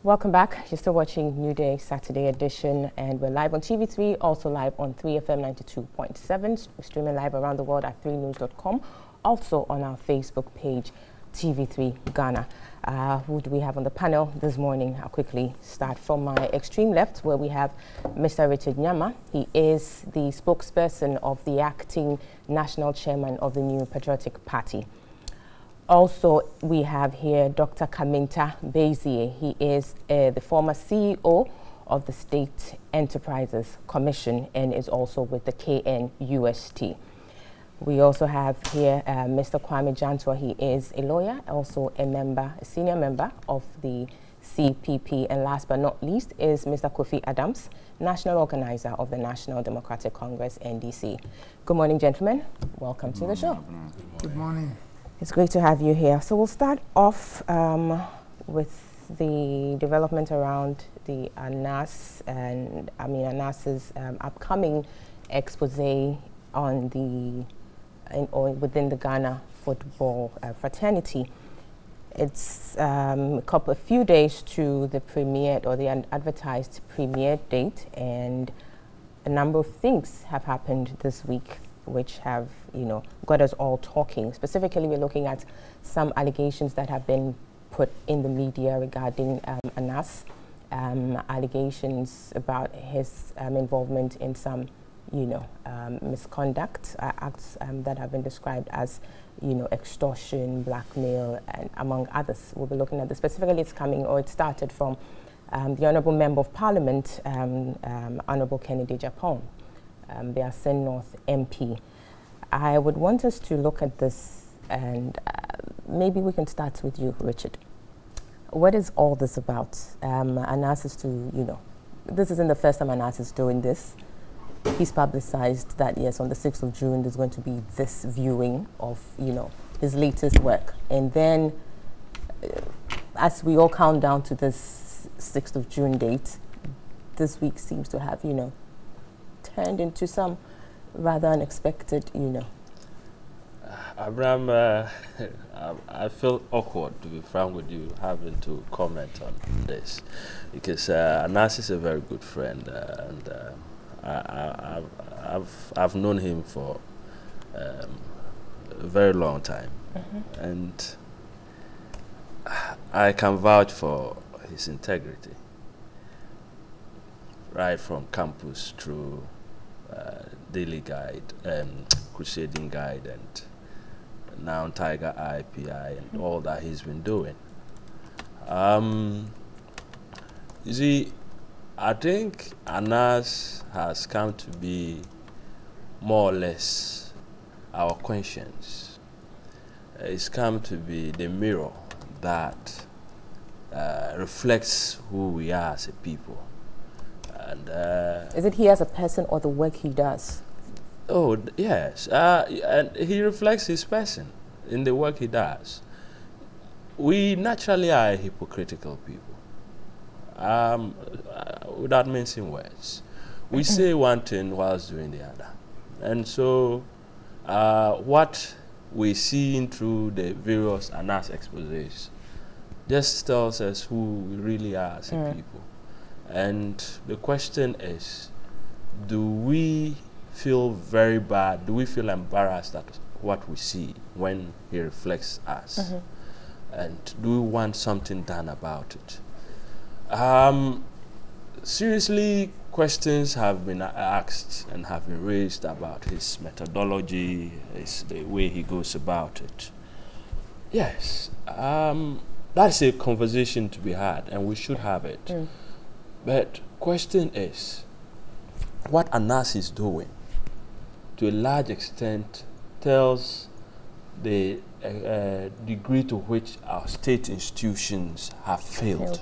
Welcome back. You're still watching Newday Saturday edition, and we're live on TV3, also live on 3FM 92.7. We're streaming live around the world at 3news.com, also on our Facebook page, TV3 Ghana. Who do we have on the panel this morning? I'll quickly start from my extreme left, where we have Mr. Richard Nyama. He is the spokesperson of the acting national chairman of the New Patriotic Party. Also, we have here Dr. Kaminta Bezie. He is the former CEO of the State Enterprises Commission and is also with the KNUST. We also have here Mr. Kwame Jantua. He is a lawyer, also a senior member of the CPP. And last but not least is Mr. Kofi Adams, national organizer of the National Democratic Congress, NDC. Good morning, gentlemen. Welcome to the show. Good morning. It's great to have you here. So we'll start off with the development around the ANAS and ANAS's upcoming expose on the within the Ghana football fraternity. It's a few days to the premiere or the advertised premiere date, and a number of things have happened this week which have, got us all talking. Specifically, we're looking at some allegations that have been put in the media regarding ANAS, allegations about his involvement in some, misconduct acts that have been described as, extortion, blackmail, and among others. We'll be looking at this. Specifically, it started from the Honourable Member of Parliament, Honourable Kennedy Japon, the Asen North MP. I would want us to look at this, and maybe we can start with you, Richard. What is all this about? ANAS is this isn't the first time ANAS is doing this. He's publicized that, yes, on the 6th of June, there's going to be this viewing of, his latest work. And then, as we all count down to this 6th of June date, this week seems to have, turned into some rather unexpected, Abraham, I feel awkward, to be frank with you, having to comment on this, because ANAS is a very good friend, and I've known him for a very long time, and I can vouch for his integrity, right from campus through Daily Guide, Crusading Guide, and now Tiger IPI, and all that he's been doing. You see, I think ANAS has come to be more or less our conscience. It's come to be the mirror that reflects who we are as a people. And is it he as a person or the work he does? Oh, yes. And he reflects his person in the work he does. We naturally are a hypocritical people. Without mincing words. We say one thing whilst doing the other. And so what we see through the various ANAS exposés just tells us who we really are as a people. And the question is, do we feel very bad? Do we feel embarrassed at what we see when he reflects us? And do we want something done about it? Seriously, questions have been asked and have been raised about his methodology, the way he goes about it. Yes, that's a conversation to be had, and we should have it. But question is, what ANAS is doing, to a large extent, tells the degree to which our state institutions have failed.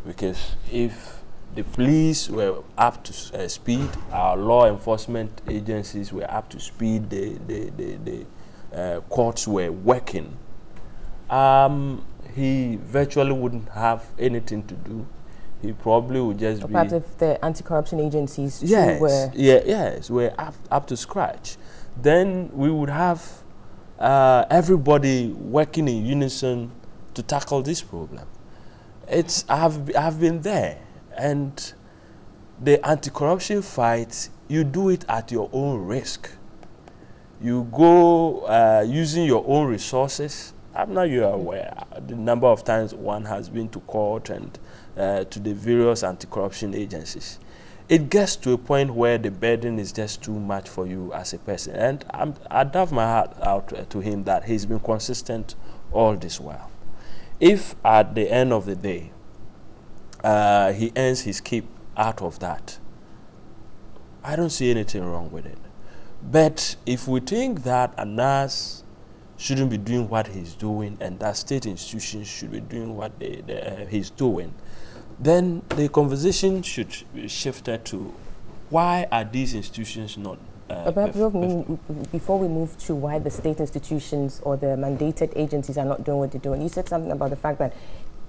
Because if the police were up to speed, our law enforcement agencies were up to speed, the courts were working, he virtually wouldn't have anything to do. He probably would just be... Perhaps if the anti-corruption agencies too were... Yes, were up to scratch. Then we would have everybody working in unison to tackle this problem. I've been there, and the anti-corruption fight, you do it at your own risk. You go using your own resources. I'm not you aware the number of times one has been to court and to the various anti-corruption agencies. It gets to a point where the burden is just too much for you as a person. And I dive my heart out to him that he's been consistent all this while. If at the end of the day he earns his keep out of that, I don't see anything wrong with it. But if we think that Anas shouldn't be doing what he's doing and that state institutions should be doing what he's doing, then the conversation should be shifted to why are these institutions not before we move to why the state institutions or the mandated agencies are not doing what they're doing, you said something about the fact that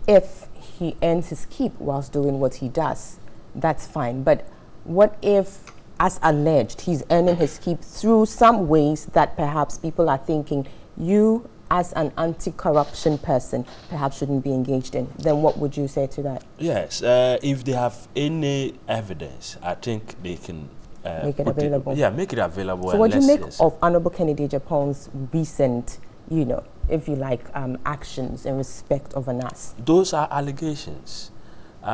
if he earns his keep whilst doing what he does, that's fine. But what if, as alleged, he's earning his keep through some ways that perhaps people are thinking you as an anti-corruption person perhaps shouldn't be engaged in? Then what would you say to that? Yes, if they have any evidence, I think they can make it available. Make it available. So what do you make of Honorable Kennedy Japon's recent, if you like, actions in respect of Anas? Those are allegations. They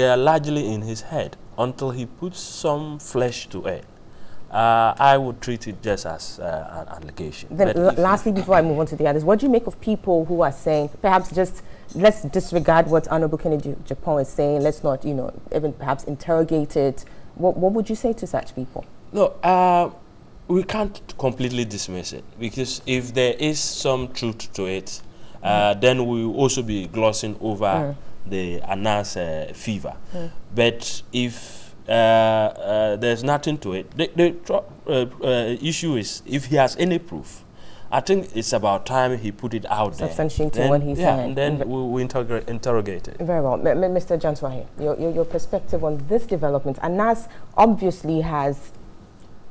are largely in his head until he puts some flesh to it. I would treat it just as an allegation. Then lastly, before I move on to the others, what do you make of people who are saying, perhaps just let's disregard what Honorable Kennedy Japan is saying, let's not, even perhaps interrogate it. What would you say to such people? No, we can't completely dismiss it, because if there is some truth to it, then we will also be glossing over the Anas fever. But if there's nothing to it, the issue is if he has any proof, I think it's about time he put it out there. Substantiating what he's saying. And then we interrogate it. Very well. Mr. Janswahi, your perspective on this development. Anas obviously has,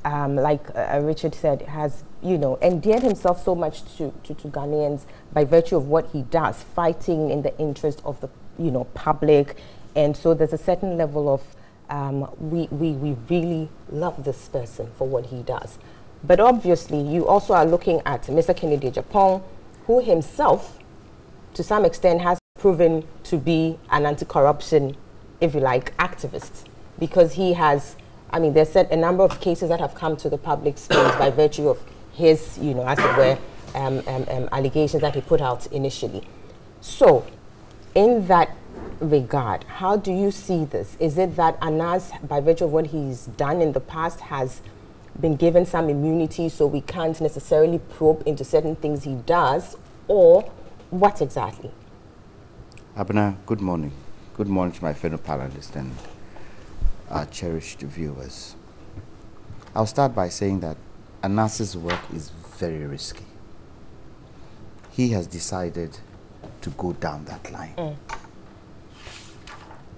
like Richard said, has, endeared himself so much to Ghanaians by virtue of what he does, fighting in the interest of the, public. And so there's a certain level of, we really love this person for what he does. But obviously, you also are looking at Mr. Kennedy Japan, who himself, to some extent, has proven to be an anti-corruption, if you like, activist. Because he has, there's a number of cases that have come to the public space by virtue of his, as it were, allegations that he put out initially. So, in that regard, how do you see this? Is it that Anas, by virtue of what he's done in the past, has been given some immunity, so we can't necessarily probe into certain things he does, or what exactly? Abena, good morning. Good morning to my fellow panelists and our cherished viewers. I'll start by saying that Anas's work is very risky. He has decided to go down that line.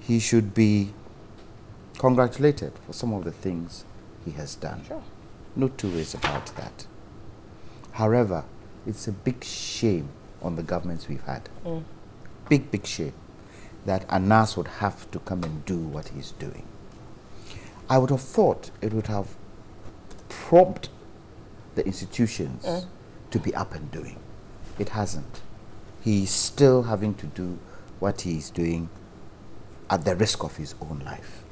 He should be congratulated for some of the things he has done. Sure. No two ways about that. However, it's a big shame on the governments we've had. Big shame that Anas would have to come and do what he's doing. I would have thought it would have prompted the institutions to be up and doing. It hasn't. He's still having to do what he's doing at the risk of his own life.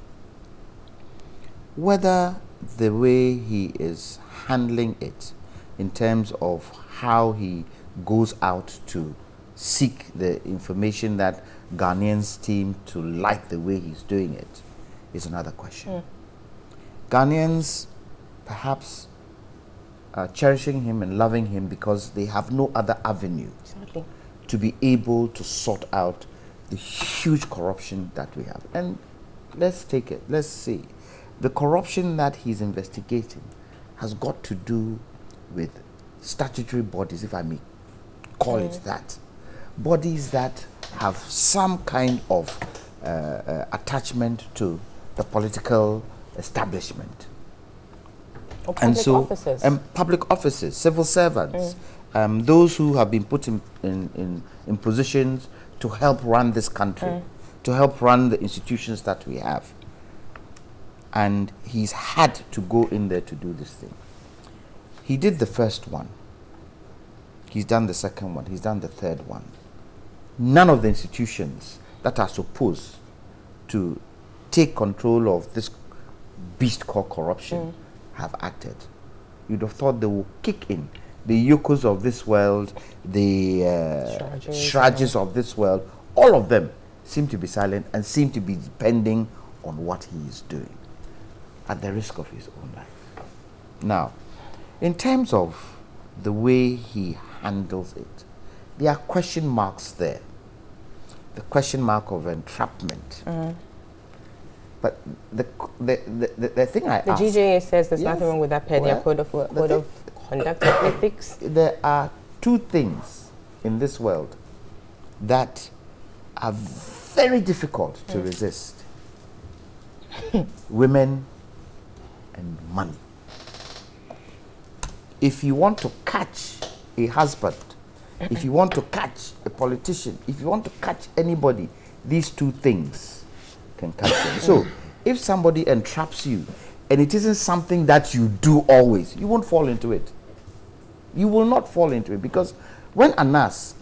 Whether the way he is handling it in terms of how he goes out to seek the information that Ghanaians seem to like the way he's doing it is another question. Ghanaians perhaps are cherishing him and loving him because they have no other avenue to be able to sort out the huge corruption that we have. And let's take it, let's see. The corruption that he's investigating has got to do with statutory bodies, if I may call it that. Bodies that have some kind of attachment to the political establishment. Or public officers. Public officers, civil servants, those who have been put in positions to help run this country, to help run the institutions that we have. And he's had to go in there to do this thing. He did the first one. He's done the second one. He's done the third one. None of the institutions that are supposed to take control of this beast called corruption have acted. You'd have thought they will kick in. The Yokos of this world, the Shrajes of this world, all of them seem to be silent and seem to be depending on what he is doing at the risk of his own life. Now, in terms of the way he handles it, there are question marks there. The question mark of entrapment. But the thing I ask... The GJA says there's nothing wrong with that per their code of conduct and ethics. There are two things in this world that are very difficult to resist. Women and money. If you want to catch a husband, if you want to catch a politician, if you want to catch anybody, these two things can catch them. So if somebody entraps you and it isn't something that you do always, you won't fall into it. You will not fall into it, because when Anas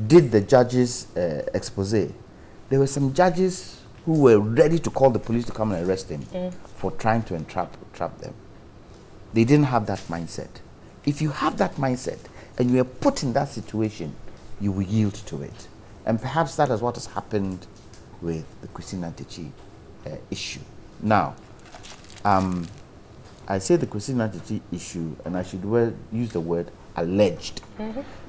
did the judges' expose, there were some judges who were ready to call the police to come and arrest him for trying to trap them. They didn't have that mindset. If you have that mindset and you are put in that situation, you will yield to it. And perhaps that is what has happened with the Christine Nantechi issue. Now, I say the Christine Nantechi issue, and I should use the word alleged,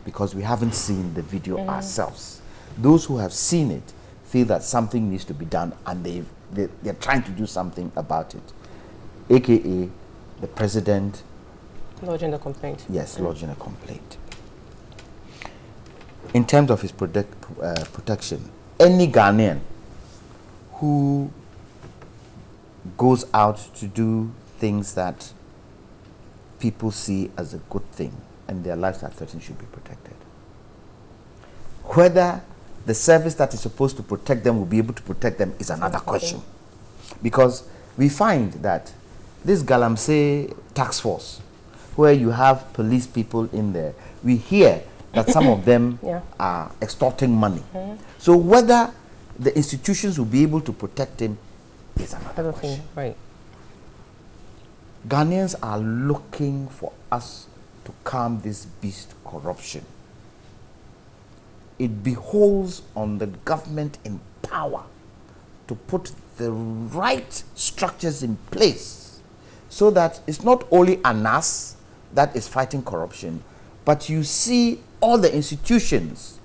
because we haven't seen the video ourselves. Those who have seen it feel that something needs to be done, and they're trying to do something about it, aka the president lodging a complaint. Yes, lodging a complaint. In terms of his protection, any Ghanaian who goes out to do things that people see as a good thing and their lives are threatened should be protected. Whether the service that is supposed to protect them will be able to protect them is another question. Because we find that this Galamsey task force, where you have police people in there, we hear that some of them are extorting money. So whether the institutions will be able to protect him is another question. Right. Ghanaians are looking for us to calm this beast corruption. It behoves on the government in power to put the right structures in place so that it's not only Anas that is fighting corruption, but you see all the institutions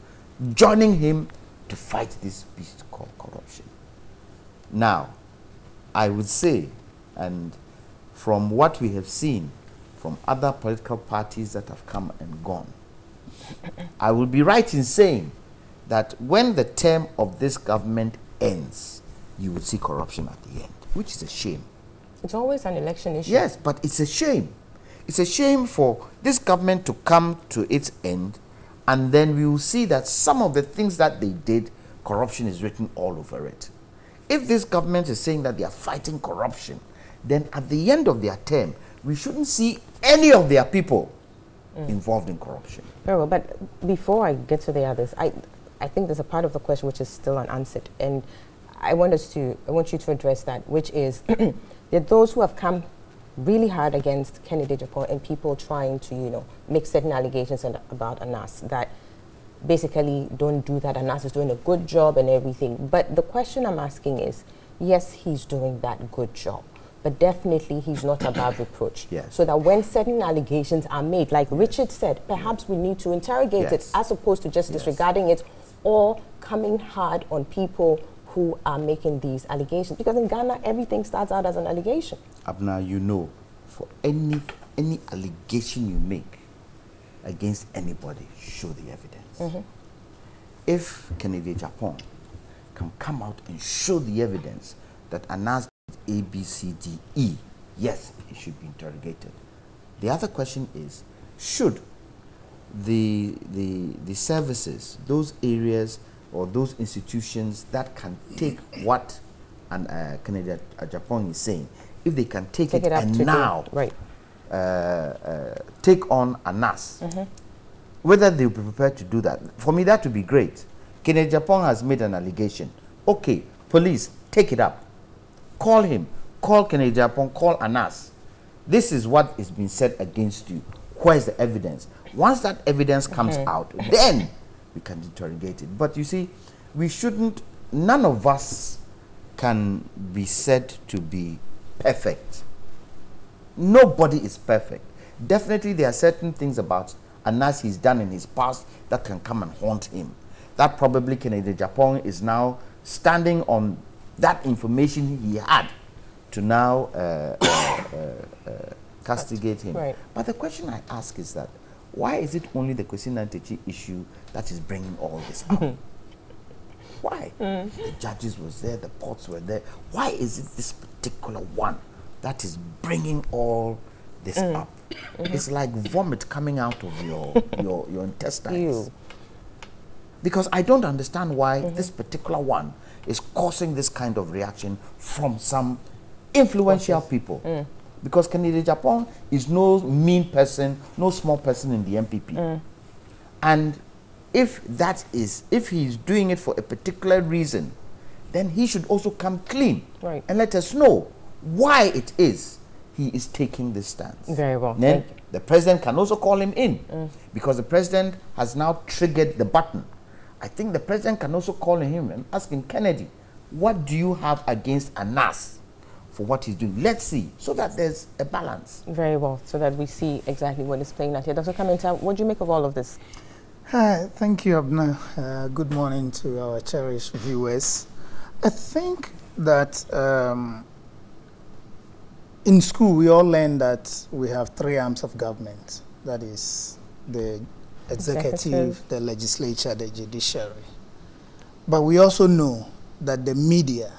joining him to fight this beast called corruption. Now, I would say, and from what we have seen from other political parties that have come and gone, I will be right in saying that when the term of this government ends, you will see corruption at the end, which is a shame. It's always an election issue. Yes, but it's a shame. It's a shame for this government to come to its end, and then we will see that some of the things that they did, corruption is written all over it. If this government is saying that they are fighting corruption, then at the end of their term, we shouldn't see any of their people involved in corruption. Very well, but before I get to the others, I think there's a part of the question which is still unanswered, and I want you to address that, which is that those who have come really hard against Kennedy Japan and people trying to, make certain allegations about Anas that basically don't do that. Anas is doing a good job and everything. But the question I'm asking is, yes, he's doing that good job, but definitely he's not above reproach. Yes. So that when certain allegations are made, like Richard said, perhaps we need to interrogate it as opposed to just disregarding it or coming hard on people who are making these allegations. Because in Ghana, everything starts out as an allegation. Abna, for any allegation you make against anybody, show the evidence. If Kennedy Japan can come out and show the evidence that Anas did A, B, C, D, E, yes, he should be interrogated. The other question is, should the services, those areas or those institutions that can take what Kennedy Japan is saying, if they can take it and now take on Anas, whether they'll be prepared to do that. For me, that would be great. Kennedy Japan has made an allegation. Okay, police, take it up. Call him. Call Kennedy Japan. Call Anas. This is what is being said against you. Where's the evidence? Once that evidence comes out, then we can interrogate it. But you see, we shouldn't, none of us can be said to be perfect. Nobody is perfect. Definitely there are certain things about Anas he's done in his past that can come and haunt him. That probably Kennedy Japan is now standing on that information he had to now castigate him. Right. But the question I ask is that, why is it only the Kwesi Nantechie issue that is bringing all this up? Why? The judges was there, the courts were there. Why is it this particular one that is bringing all this up? It's like vomit coming out of your intestines. Ew. Because I don't understand why this particular one is causing this kind of reaction from some influential people. Because Kennedy Japan is no mean person, no small person in the MPP. And if he's doing it for a particular reason, then he should also come clean and let us know why it is he is taking this stance. Very well. Then the president can also call him in because the president has now triggered the button. I think the president can also call him and ask him, Kennedy, what do you have against Anas for what he's doing? Let's see, so that there's a balance. Very well, so that we see exactly what is playing out here. Dr. Kamenta, what do you make of all of this? Hi, thank you, Abna. Good morning to our cherished viewers. I think that in school we all learn that we have three arms of government. That is the executive, the legislature, the judiciary. But we also know that the media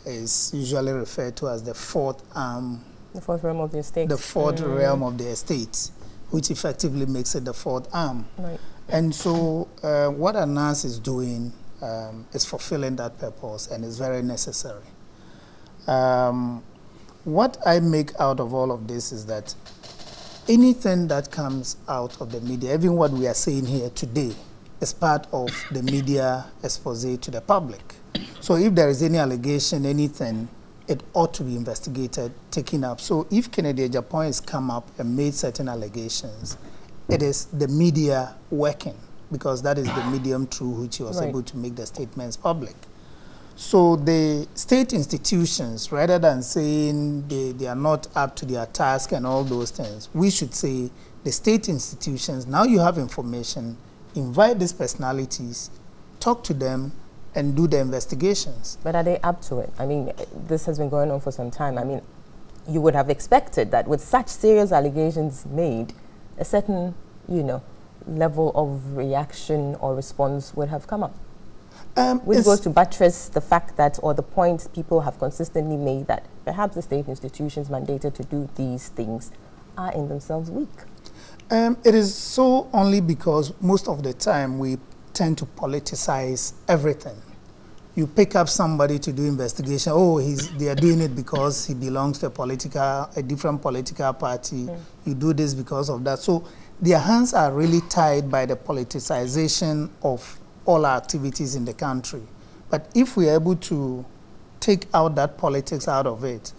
is usually referred to as the fourth arm. The fourth realm of the estate. The fourth realm of the estate, which effectively makes it the fourth arm. Right. And so what Anas is doing is fulfilling that purpose and is very necessary. What I make out of all of this is that anything that comes out of the media, even what we are saying here today, is part of the media expose to the public. So if there is any allegation, anything, it ought to be investigated, taken up. So if Kennedy Japan has come up and made certain allegations, it is the media working, because that is the medium through which he was able to make the statements public. So the state institutions, rather than saying they are not up to their task and all those things, we should say the state institutions, now you have information, invite these personalities, talk to them, and do the investigations. But are they up to it? I mean, this has been going on for some time. I mean, you would have expected that with such serious allegations made, a certain, level of reaction or response would have come up. Which goes to buttress the fact that, or the point people have consistently made, that perhaps the state institutions mandated to do these things are in themselves weak. It is so only because most of the time we tend to politicize everything. You pick up somebody to do investigation. Oh, they are doing it because he belongs to a different political party. You do this because of that. So their hands are really tied by the politicization of all our activities in the country. But if we are able to take out that politics out of it,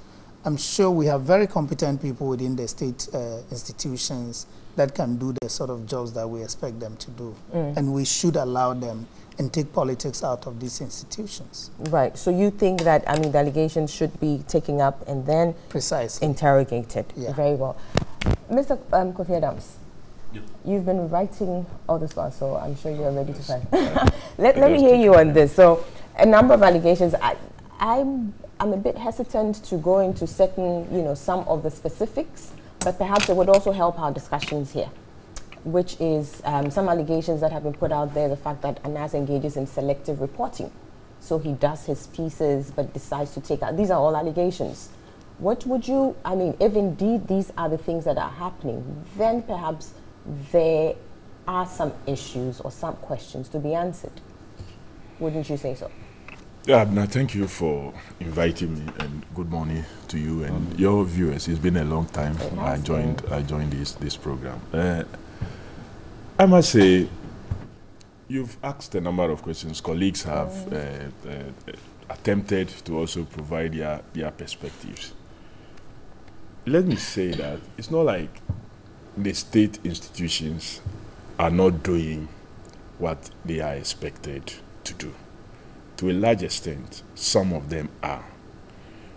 I'm sure we have very competent people within the state institutions that can do the sort of jobs that we expect them to do. And we should allow them and take politics out of these institutions. Right. So you think that, the allegations should be taken up and then interrogated. Yeah. Very well. Mr. Kofi Adams, you've been writing all this while, so I'm sure you're ready to fight. let me hear you on this. So a number of allegations. I'm a bit hesitant to go into certain, some of the specifics, but perhaps it would also help our discussions here, which is some allegations that have been put out there, the fact that Anas engages in selective reporting. So he does his pieces but decides to take out. These are all allegations. What would you, if indeed these are the things that are happening, then perhaps there are some issues or some questions to be answered. Wouldn't you say so? Yeah, no, thank you for inviting me, and good morning to you and your viewers. It's been a long time. I joined this program. I must say, you've asked a number of questions. Colleagues have attempted to also provide their perspectives. Let me say that it's not like the state institutions are not doing what they are expected to do. To a large extent, some of them are.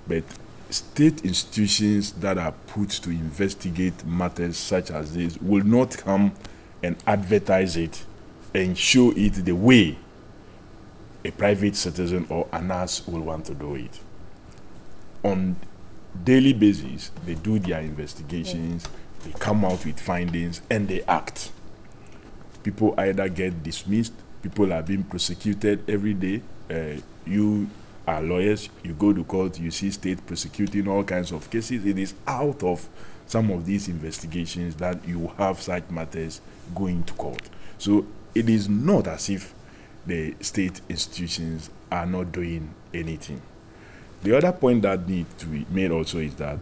But state institutions that are put to investigate matters such as this will not come and advertise it and show it the way a private citizen or an us will want to do it. On daily basis, they do their investigations, they come out with findings, and they act. People either get dismissed, people are being prosecuted every day. You are lawyers, you go to court, you see state prosecuting all kinds of cases. It is out of some of these investigations that you have such matters going to court. So it is not as if the state institutions are not doing anything. The other point that needs to be made also is that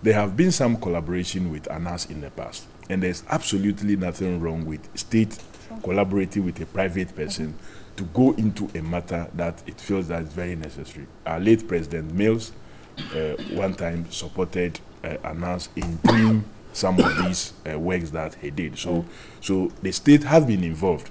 there have been some collaboration with ANAS in the past, and there's absolutely nothing wrong with state collaborating with a private person to go into a matter that it feels that is very necessary. Our late President Mills one time supported ANAS in doing some of these works that he did. So the state has been involved,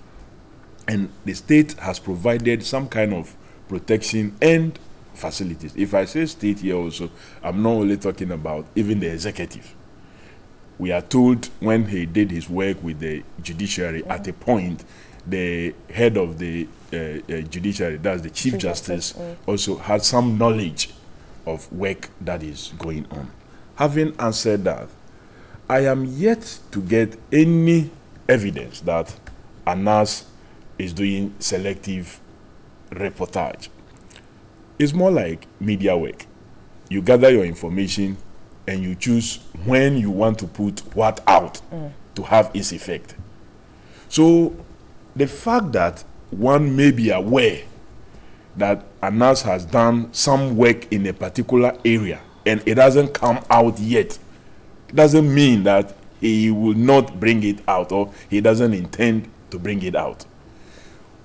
and the state has provided some kind of protection and facilities. If I say state here also, I'm not only talking about even the executive. We are told when he did his work with the judiciary, at a point, the head of the judiciary, that's the Chief Justice, also had some knowledge of work that is going on. Having answered that, I am yet to get any evidence that ANAS is doing selective reportage. It's more like media work. You gather your information and you choose when you want to put what out to have its effect. So the fact that one may be aware that ANAS has done some work in a particular area and it hasn't come out yet doesn't mean that he will not bring it out or he doesn't intend to bring it out.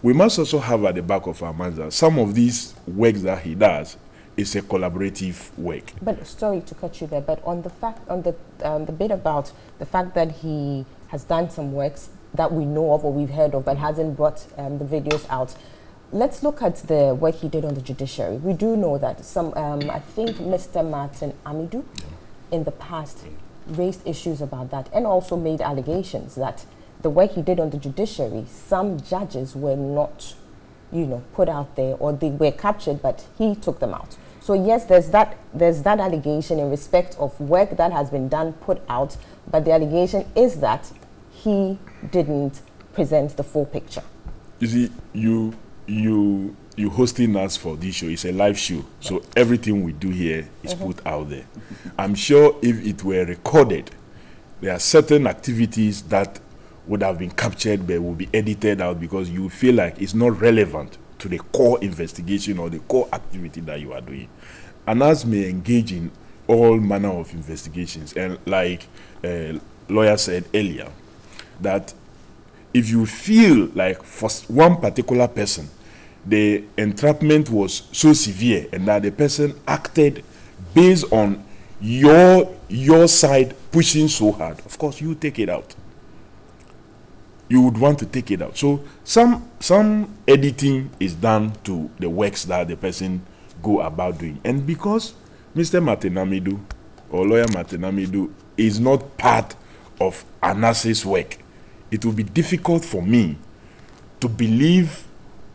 We must also have at the back of our minds that some of these works that he does is a collaborative work. But sorry to cut you there, but on the bit about the fact that he has done some works that we know of or we've heard of but hasn't brought the videos out, let's look at the work he did on the judiciary. We do know that some, I think Mr. Martin Amidou in the past raised issues about that and also made allegations that the work he did on the judiciary, some judges were not, put out there, or they were captured, but he took them out. So yes, there's that allegation in respect of work that has been done, put out, but the allegation is that he didn't present the full picture. You see, you hosting us for this show. It's a live show, so everything we do here is put out there. I'm sure if it were recorded, there are certain activities that would have been captured but will be edited out because you feel like it's not relevant to the core investigation or the core activity that you are doing. ANAS may engage in all manner of investigations, and like lawyer said earlier, that if you feel like for one particular person the entrapment was so severe and that the person acted based on your side pushing so hard, of course you take it out. You would want to take it out. So some editing is done to the works that the person go about doing. And because Mr. Martin Amidou or lawyer Martin Amidou is not part of ANAS's work, it will be difficult for me to believe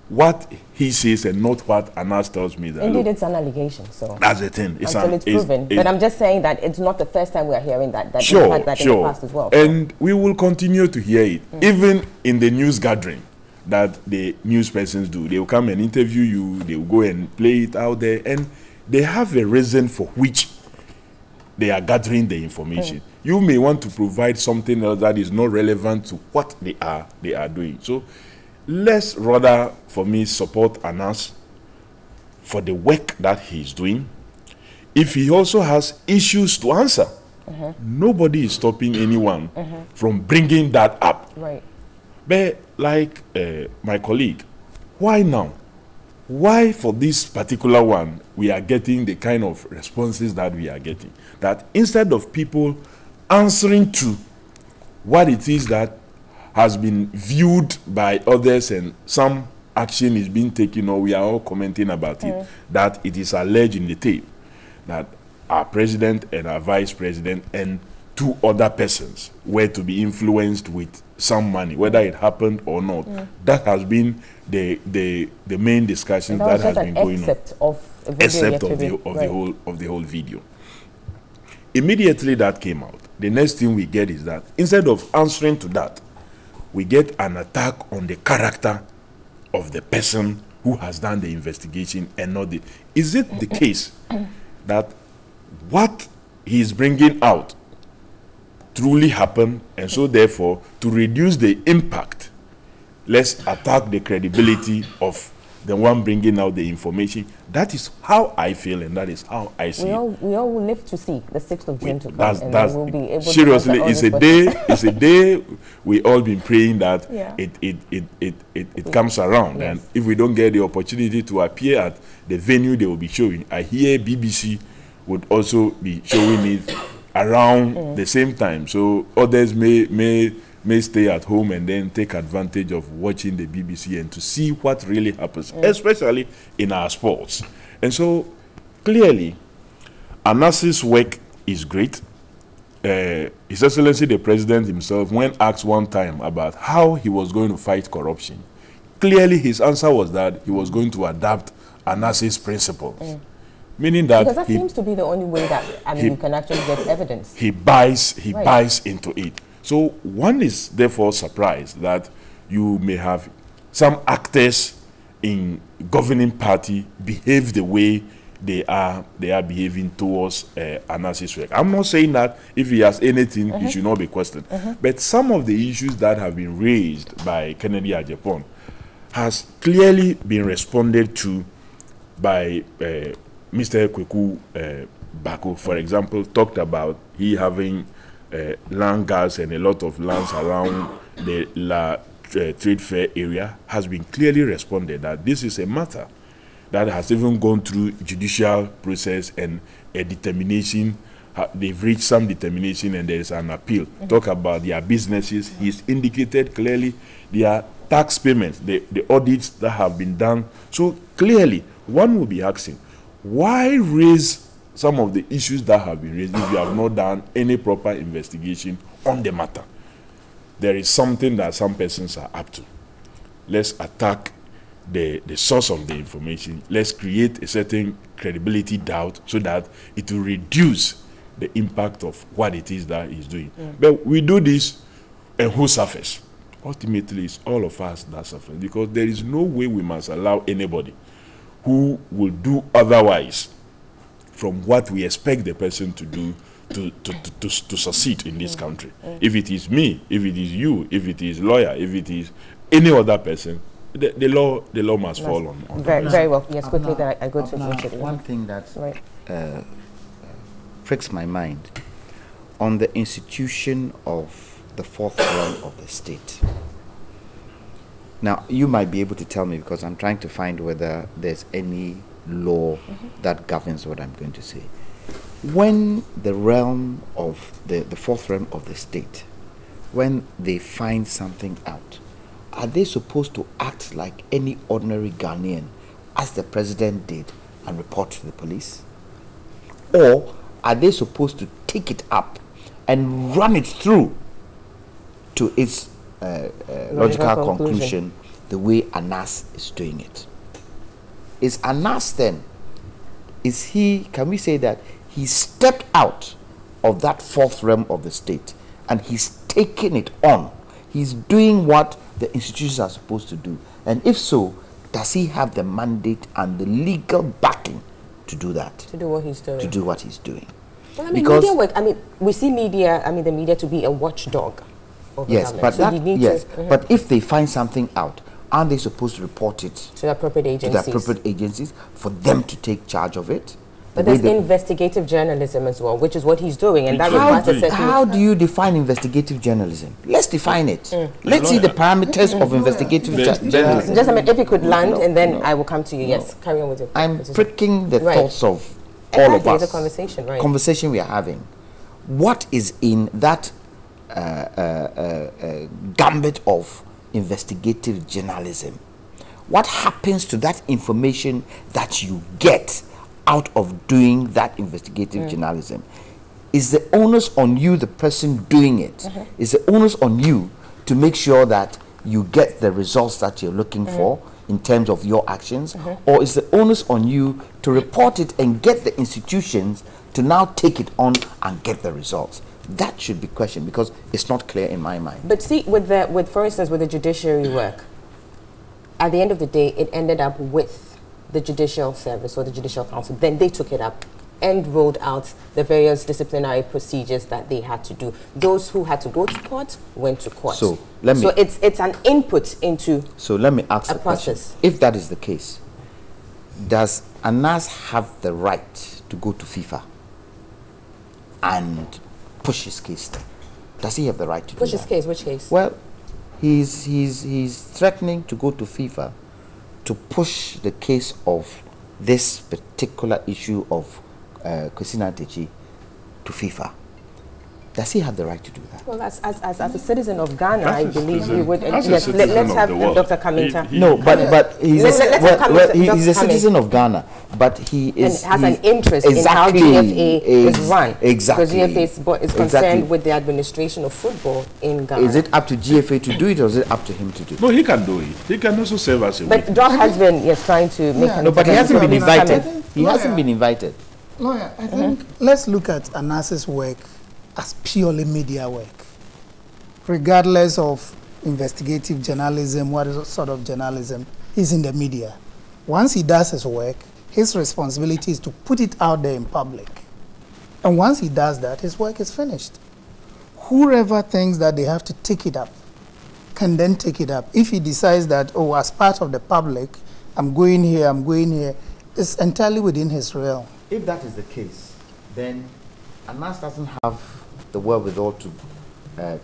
what he says and not what ANAS tells me. That indeed, it's an allegation. So that's the thing. It's proven. But I'm just saying that it's not the first time we are hearing that. Sure, we've had that in the past as well. And we will continue to hear it, even in the news gathering that the news persons do. They will come and interview you. They will go and play it out there, and they have a reason for which they are gathering the information. You may want to provide something else that is not relevant to what they are doing. So let's rather, for me, support Anas for the work that he's doing. If he also has issues to answer, nobody is stopping anyone from bringing that up. Right. But like my colleague, why now? Why for this particular one we are getting the kind of responses that we are getting? That instead of people answering to what it is that has been viewed by others and some action is being taken, or we are all commenting about it, that it is alleged in the tape that our president and our vice president and 2 other persons were to be influenced with some money, whether it happened or not. That has been the main discussion that has been going on. Except of the whole video. Immediately that came out, the next thing we get is that instead of answering to that, we get an attack on the character of the person who has done the investigation and not the. Is it the case that what he is bringing out truly happened, and so therefore to reduce the impact, let's attack the credibility of the one bringing out the information? That is how I feel, and that is how I see it. We all will live to see the 6th of June to come, and that's we'll be able seriously, to it's a day. It's a day we all been praying that it comes around, and if we don't get the opportunity to appear at the venue they will be showing, I hear BBC would also be showing it around the same time, so others may stay at home and then take advantage of watching the BBC and to see what really happens, especially in our sports. And so clearly Anas's work is great. His Excellency the President himself, when asked one time about how he was going to fight corruption, clearly his answer was that he was going to adapt Anas's principles. Meaning that because that seems to be the only way that you can actually get evidence. He buys into it. So one is therefore surprised that you may have some actors in governing party behave the way they are behaving towards Anas's work. I'm not saying that if he has anything, he should not be questioned. But some of the issues that have been raised by Kennedy Ajapon has clearly been responded to by Mr. Kweku Bako, for example, talked about he having land gas and a lot of lands around the trade fair area, has been clearly responded that this is a matter that has even gone through judicial process and a determination. They've reached some determination and there is an appeal. Talk about their businesses. He's indicated clearly their tax payments, the audits that have been done. So clearly, one will be asking, why raise some of the issues that have been raised if you have not done any proper investigation on the matter? There is something that some persons are up to. Let's attack the source of the information. Let's create a certain credibility doubt so that it will reduce the impact of what it is that he's doing. But we do this, and who suffers? Ultimately, it's all of us that suffer, because there is no way we must allow anybody who will do otherwise from what we expect the person to do to succeed in this country. If it is me, if it is you, if it is lawyer, if it is any other person, the law must fall on very well. Yes, quickly that I go to one thing that pricks my mind on the institution of the 4th realm of the state. Now, you might be able to tell me, because I'm trying to find whether there's any law that governs what I'm going to say. When the realm of the 4th realm of the state, when they find something out, are they supposed to act like any ordinary Ghanaian, as the president did, and report to the police? Or are they supposed to take it up and run it through to its logical conclusion the way Anas is doing it? Is Anas then, can we say that he stepped out of that 4th realm of the state and he's taking it on? He's doing what the institutions are supposed to do. And if so, does he have the mandate and the legal backing to do that? To do what he's doing. To do what he's doing. Well, media work, we see the media to be a watchdog. Yes, but but if they find something out, aren't they supposed to report it to the appropriate agencies for them to take charge of it? But there's investigative journalism as well, which is what he's doing, and that requires a certain... How do you define investigative journalism? Let's define it. Let's see the parameters of investigative journalism. Just a minute, if you could land, and then I will come to you. Yes, carry on with your... I'm pricking the thoughts of all of us. It's a conversation, right? Conversation we are having. What is in that gambit of investigative journalism? What happens to that information that you get out of doing that investigative journalism? Is the onus on you, the person doing it? Is the onus on you to make sure that you get the results that you're looking for in terms of your actions? Or is the onus on you to report it and get the institutions to now take it on and get the results? That should be questioned, because it's not clear in my mind. But see, for instance, with the judiciary work, at the end of the day, it ended up with the judicial service or the judicial council. Then they took it up and rolled out the various disciplinary procedures that they had to do. Those who had to go to court went to court. So it's an input into So let me ask a process. If that is the case, does Anas have the right to go to FIFA and push his case there? Does he have the right to push do his that? case? Which case? Well, he's threatening to go to FIFA to push the case of this particular issue of Christina Techi to FIFA. Does he have the right to do that? Well, as a citizen of Ghana, I believe we would. Let's Let's have Dr. Kaminta. No, but he's a citizen of Ghana, but he is and has an interest in how GFA is run. Exactly. Because GFA is concerned with the administration of football in Ghana. Is it up to GFA to do it, or is it up to him to do it? No, he can do it. He can also serve as a But witness. Doc has been trying to make an No, but he hasn't been invited. He Lawyer. hasn't been invited. Lawyer, I think let's look at Anas's work as purely media work, regardless of investigative journalism, what sort of journalism. He's in the media. Once he does his work, his responsibility is to put it out there in public. And once he does that, his work is finished. Whoever thinks that they have to take it up can then take it up. If he decides that, oh, as part of the public, I'm going here, it's entirely within his realm. If that is the case, then Anas doesn't have the wherewithal to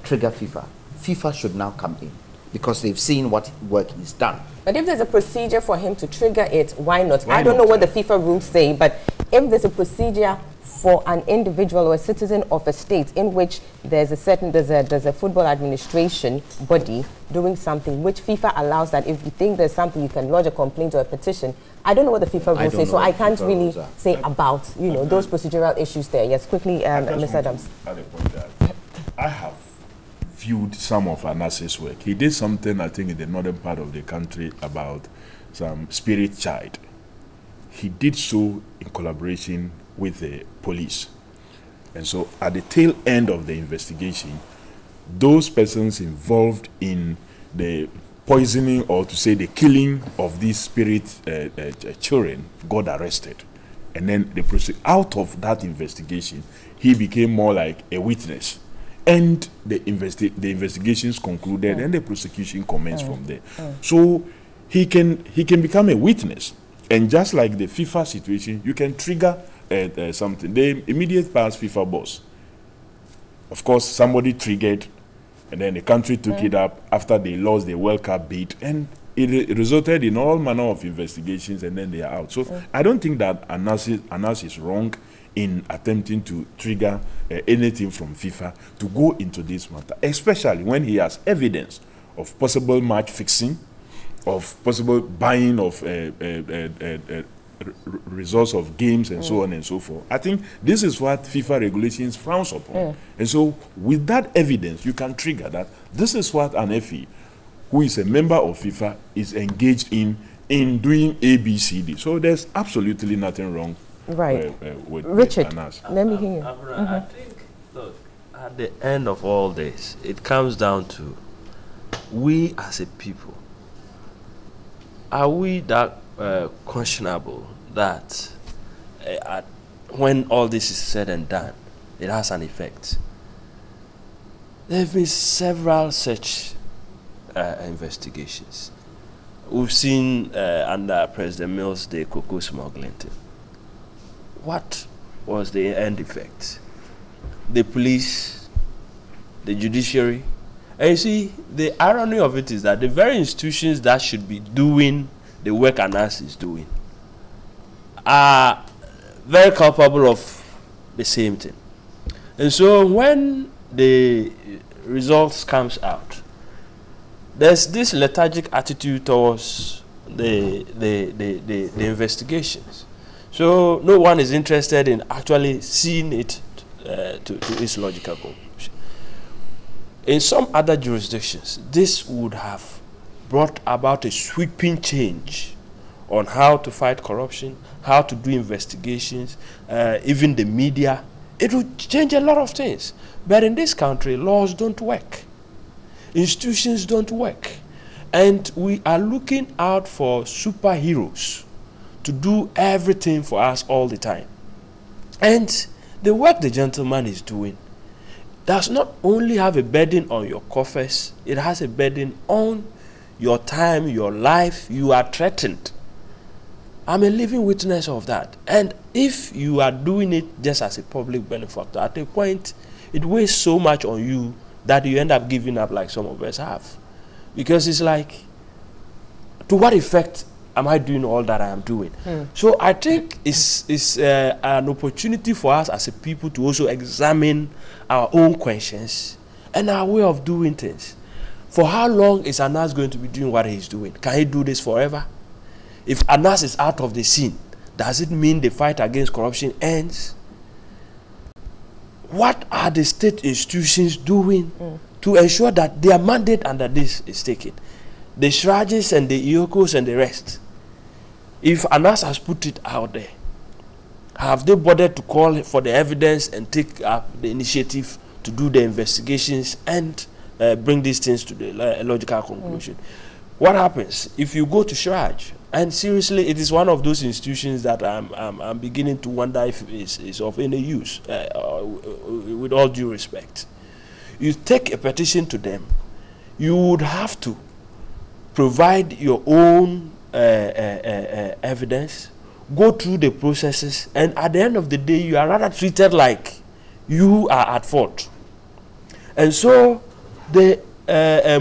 trigger FIFA. FIFA should now come in, because they've seen what work he's done. But if there's a procedure for him to trigger it, why not? I don't know what the FIFA rules say, but if there's a procedure for an individual or a citizen of a state in which there's a football administration body doing something which FIFA allows that if you think there's something you can lodge a complaint or a petition. I don't know what the FIFA rules say, so I can't really say about those procedural issues there. Yes, quickly, Mr. Adams. At the point that I have viewed some of Anas's work. He did something, I think, in the northern part of the country about some spirit child. He did so in collaboration with the police. And so at the tail end of the investigation, those persons involved in the poisoning, or to say the killing of these spirit children, got arrested. And then out of that investigation, he became more like a witness. And the investigations concluded, and the prosecution commenced from there. So he can become a witness. And just like the FIFA situation, you can trigger something. The immediate past FIFA boss, of course, somebody triggered, and then the country took it up after they lost the World Cup bid, and it resulted in all manner of investigations, and then they are out. So I don't think that Anas is wrong in attempting to trigger anything from FIFA to go into this matter, especially when he has evidence of possible match fixing, of possible buying of results of games and so on and so forth. I think this is what FIFA regulations frowns upon. And so with that evidence, you can trigger that this is what an FE, who is a member of FIFA, is engaged in doing ABCD. So there's absolutely nothing wrong with Richard, Anas. let me hear you. I think, look, at the end of all this, it comes down to we as a people. Are we that questionable that when all this is said and done, it has an effect? There have been several such investigations. we've seen under President Mills the cocoa smuggling thing. What was the end effect? The police, the judiciary. And you see, the irony of it is that the very institutions that should be doing the work Anas is doing are very culpable of the same thing. And so when the results comes out, there's this lethargic attitude towards the investigations. So no one is interested in actually seeing it to its logical conclusion. In some other jurisdictions, this would have brought about a sweeping change on how to fight corruption, how to do investigations, even the media. It would change a lot of things. But in this country, laws don't work. Institutions don't work. And we are looking out for superheroes to do everything for us all the time. And the work the gentleman is doing does not only have a burden on your coffers, it has a burden on your time, your life. You are threatened. I'm a living witness of that. And if you are doing it just as a public benefactor, at a point, it weighs so much on you that you end up giving up like some of us have. Because it's like, to what effect am I doing all that I am doing? So I think it's an opportunity for us as a people to also examine our own conscience and our way of doing things. For how long is Anas going to be doing what he's doing? Can he do this forever? If Anas is out of the scene, does it mean the fight against corruption ends? What are the state institutions doing to ensure that their mandate under this is taken? The Shrajis and the Iokos and the rest. If Anas has put it out there, have they bothered to call for the evidence and take up the initiative to do the investigations and bring these things to the logical conclusion? What happens if you go to Shraj? And seriously, it is one of those institutions that I'm beginning to wonder if it's of any use, with all due respect. You take a petition to them, you would have to provide your own evidence, go through the processes, and at the end of the day, you are rather treated like you are at fault. And so the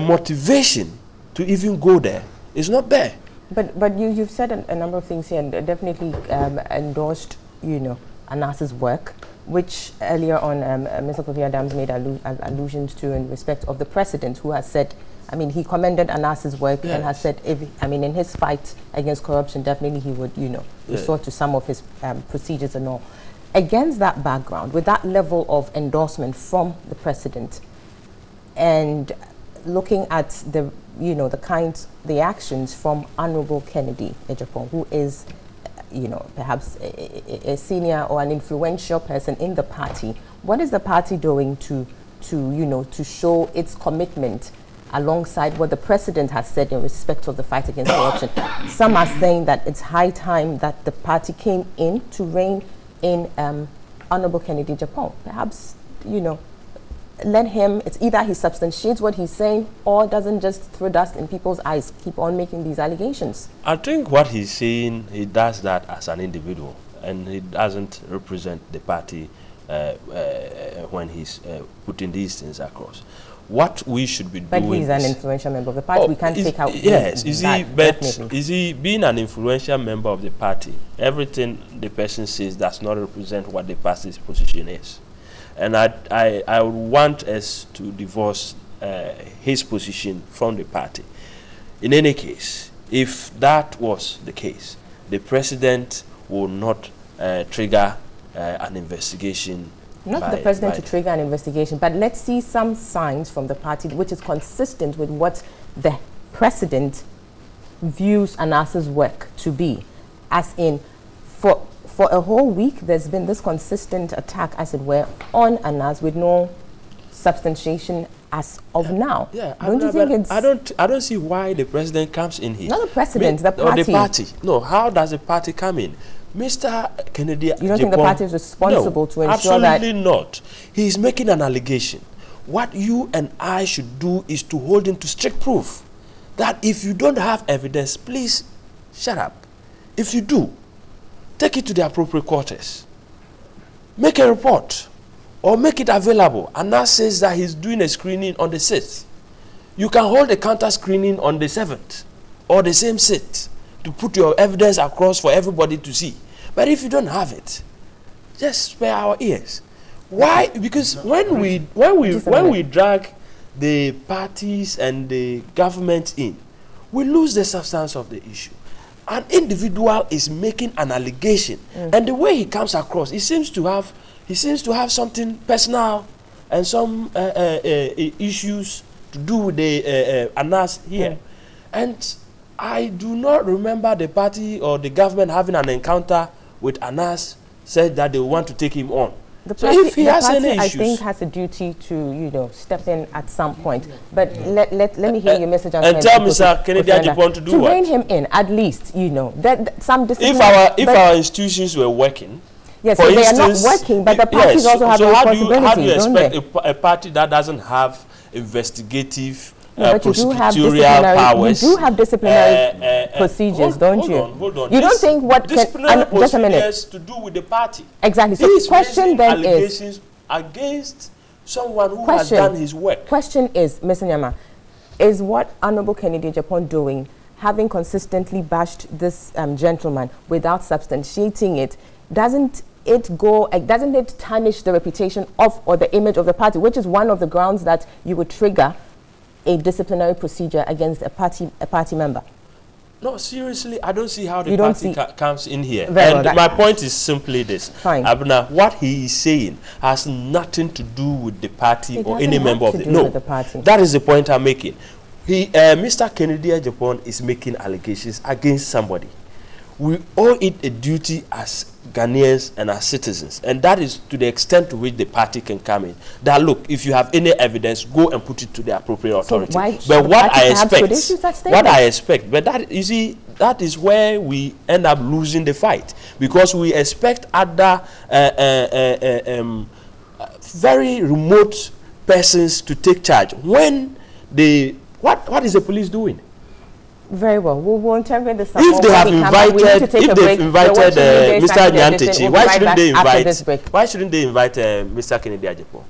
motivation to even go there is not there. But you've said a number of things here, and definitely endorsed, Anas's work, which earlier on Mr. Kofi Adams made allusions to in respect of the president, who has said, he commended Anas's work and has said, in his fight against corruption, definitely he would, resort to some of his procedures and all. Against that background, with that level of endorsement from the president, and looking at the actions from Honorable Kennedy Ejapong, who is, perhaps a senior or an influential person in the party, what is the party doing to show its commitment alongside what the president has said in respect of the fight against corruption? Some are saying that it's high time that the party came in to rein in Honorable Kennedy Ejapong. Perhaps, let him, it's either he substantiates what he's saying or doesn't just throw dust in people's eyes, keep on making these allegations. I think what he's saying, he does that as an individual, and he doesn't represent the party when he's putting these things across. What we should be doing... But he's an influential member of the party. We can't take out... Yes, is he being an influential member of the party, everything the person says does not represent what the party's position is. And I would want us to divorce his position from the party. In any case, if that was the case, the president will not trigger an investigation. Not the president to trigger an investigation, but let's see some signs from the party which is consistent with what the president views Anas's work to be. As in, for a whole week, there's been this consistent attack, as it were, on Anas with no substantiation as of now. Yeah, don't you think it's... I don't see why the president comes in here. Not the president, the party. Or the party. No, how does the party come in? Mr. Kennedy... You don't think the party is responsible to ensure that... Absolutely not. He is making an allegation. What you and I should do is to hold him to strict proof. that if you don't have evidence, please shut up. If you do, take it to the appropriate quarters. Make a report or make it available. Anas says that he's doing a screening on the 6th. You can hold a counter screening on the 7th or the same 6th to put your evidence across for everybody to see. But if you don't have it, just spare our ears. Why? Because when we drag the parties and the government in, we lose the substance of the issue. An individual is making an allegation, and the way he comes across, he seems to have something personal and some issues to do with the Anas here. And I do not remember the party or the government having an encounter with Anas, said that they want to take him on. The So party, if he has any I issues, think has a duty to, you know, step in at some point. But let me hear your message. and tell Mr. Kennedy Ajipon to do what? To rein him in, at least, you know, that some discipline. If our institutions were working, yes, for so they are not instance, working, but the parties also have so a how responsibility, do you don't expect they? a party that doesn't have investigative But you do have prosecutorial powers? You do have disciplinary procedures, don't you? Hold on. You don't think what disciplinary can, just a minute. procedures to do with the party? Exactly. So He's question raising then is allegations against someone who has done his work. Question is, Mr. Nyama, is what Honorable Kennedy Japan doing, having consistently bashed this gentleman without substantiating it, doesn't it tarnish the reputation of or the image of the party, which is one of the grounds that you would trigger a disciplinary procedure against a party member? No, seriously, I don't see how the You don't party see- comes in here. Very And well, my point is simply this. Fine. Abna, what he is saying has nothing to do with the party It or doesn't any have member of to the... do No, with the party. that is the point I'm making. Mr. Kennedy Ajipon is making allegations against somebody. We owe it a duty as Ghanaians and as citizens, and that is to the extent to which the party can come in. That look, if you have any evidence, go and put it to the appropriate authority. why should But the what party I perhaps could issue such statements? but that, you see, that is where we end up losing the fight, because we expect other very remote persons to take charge when they what is the police doing? Very well. We'll interpret this. If they have invited, Mr. Nyantechi, why shouldn't they invite Mr. Kennedy Ajepo?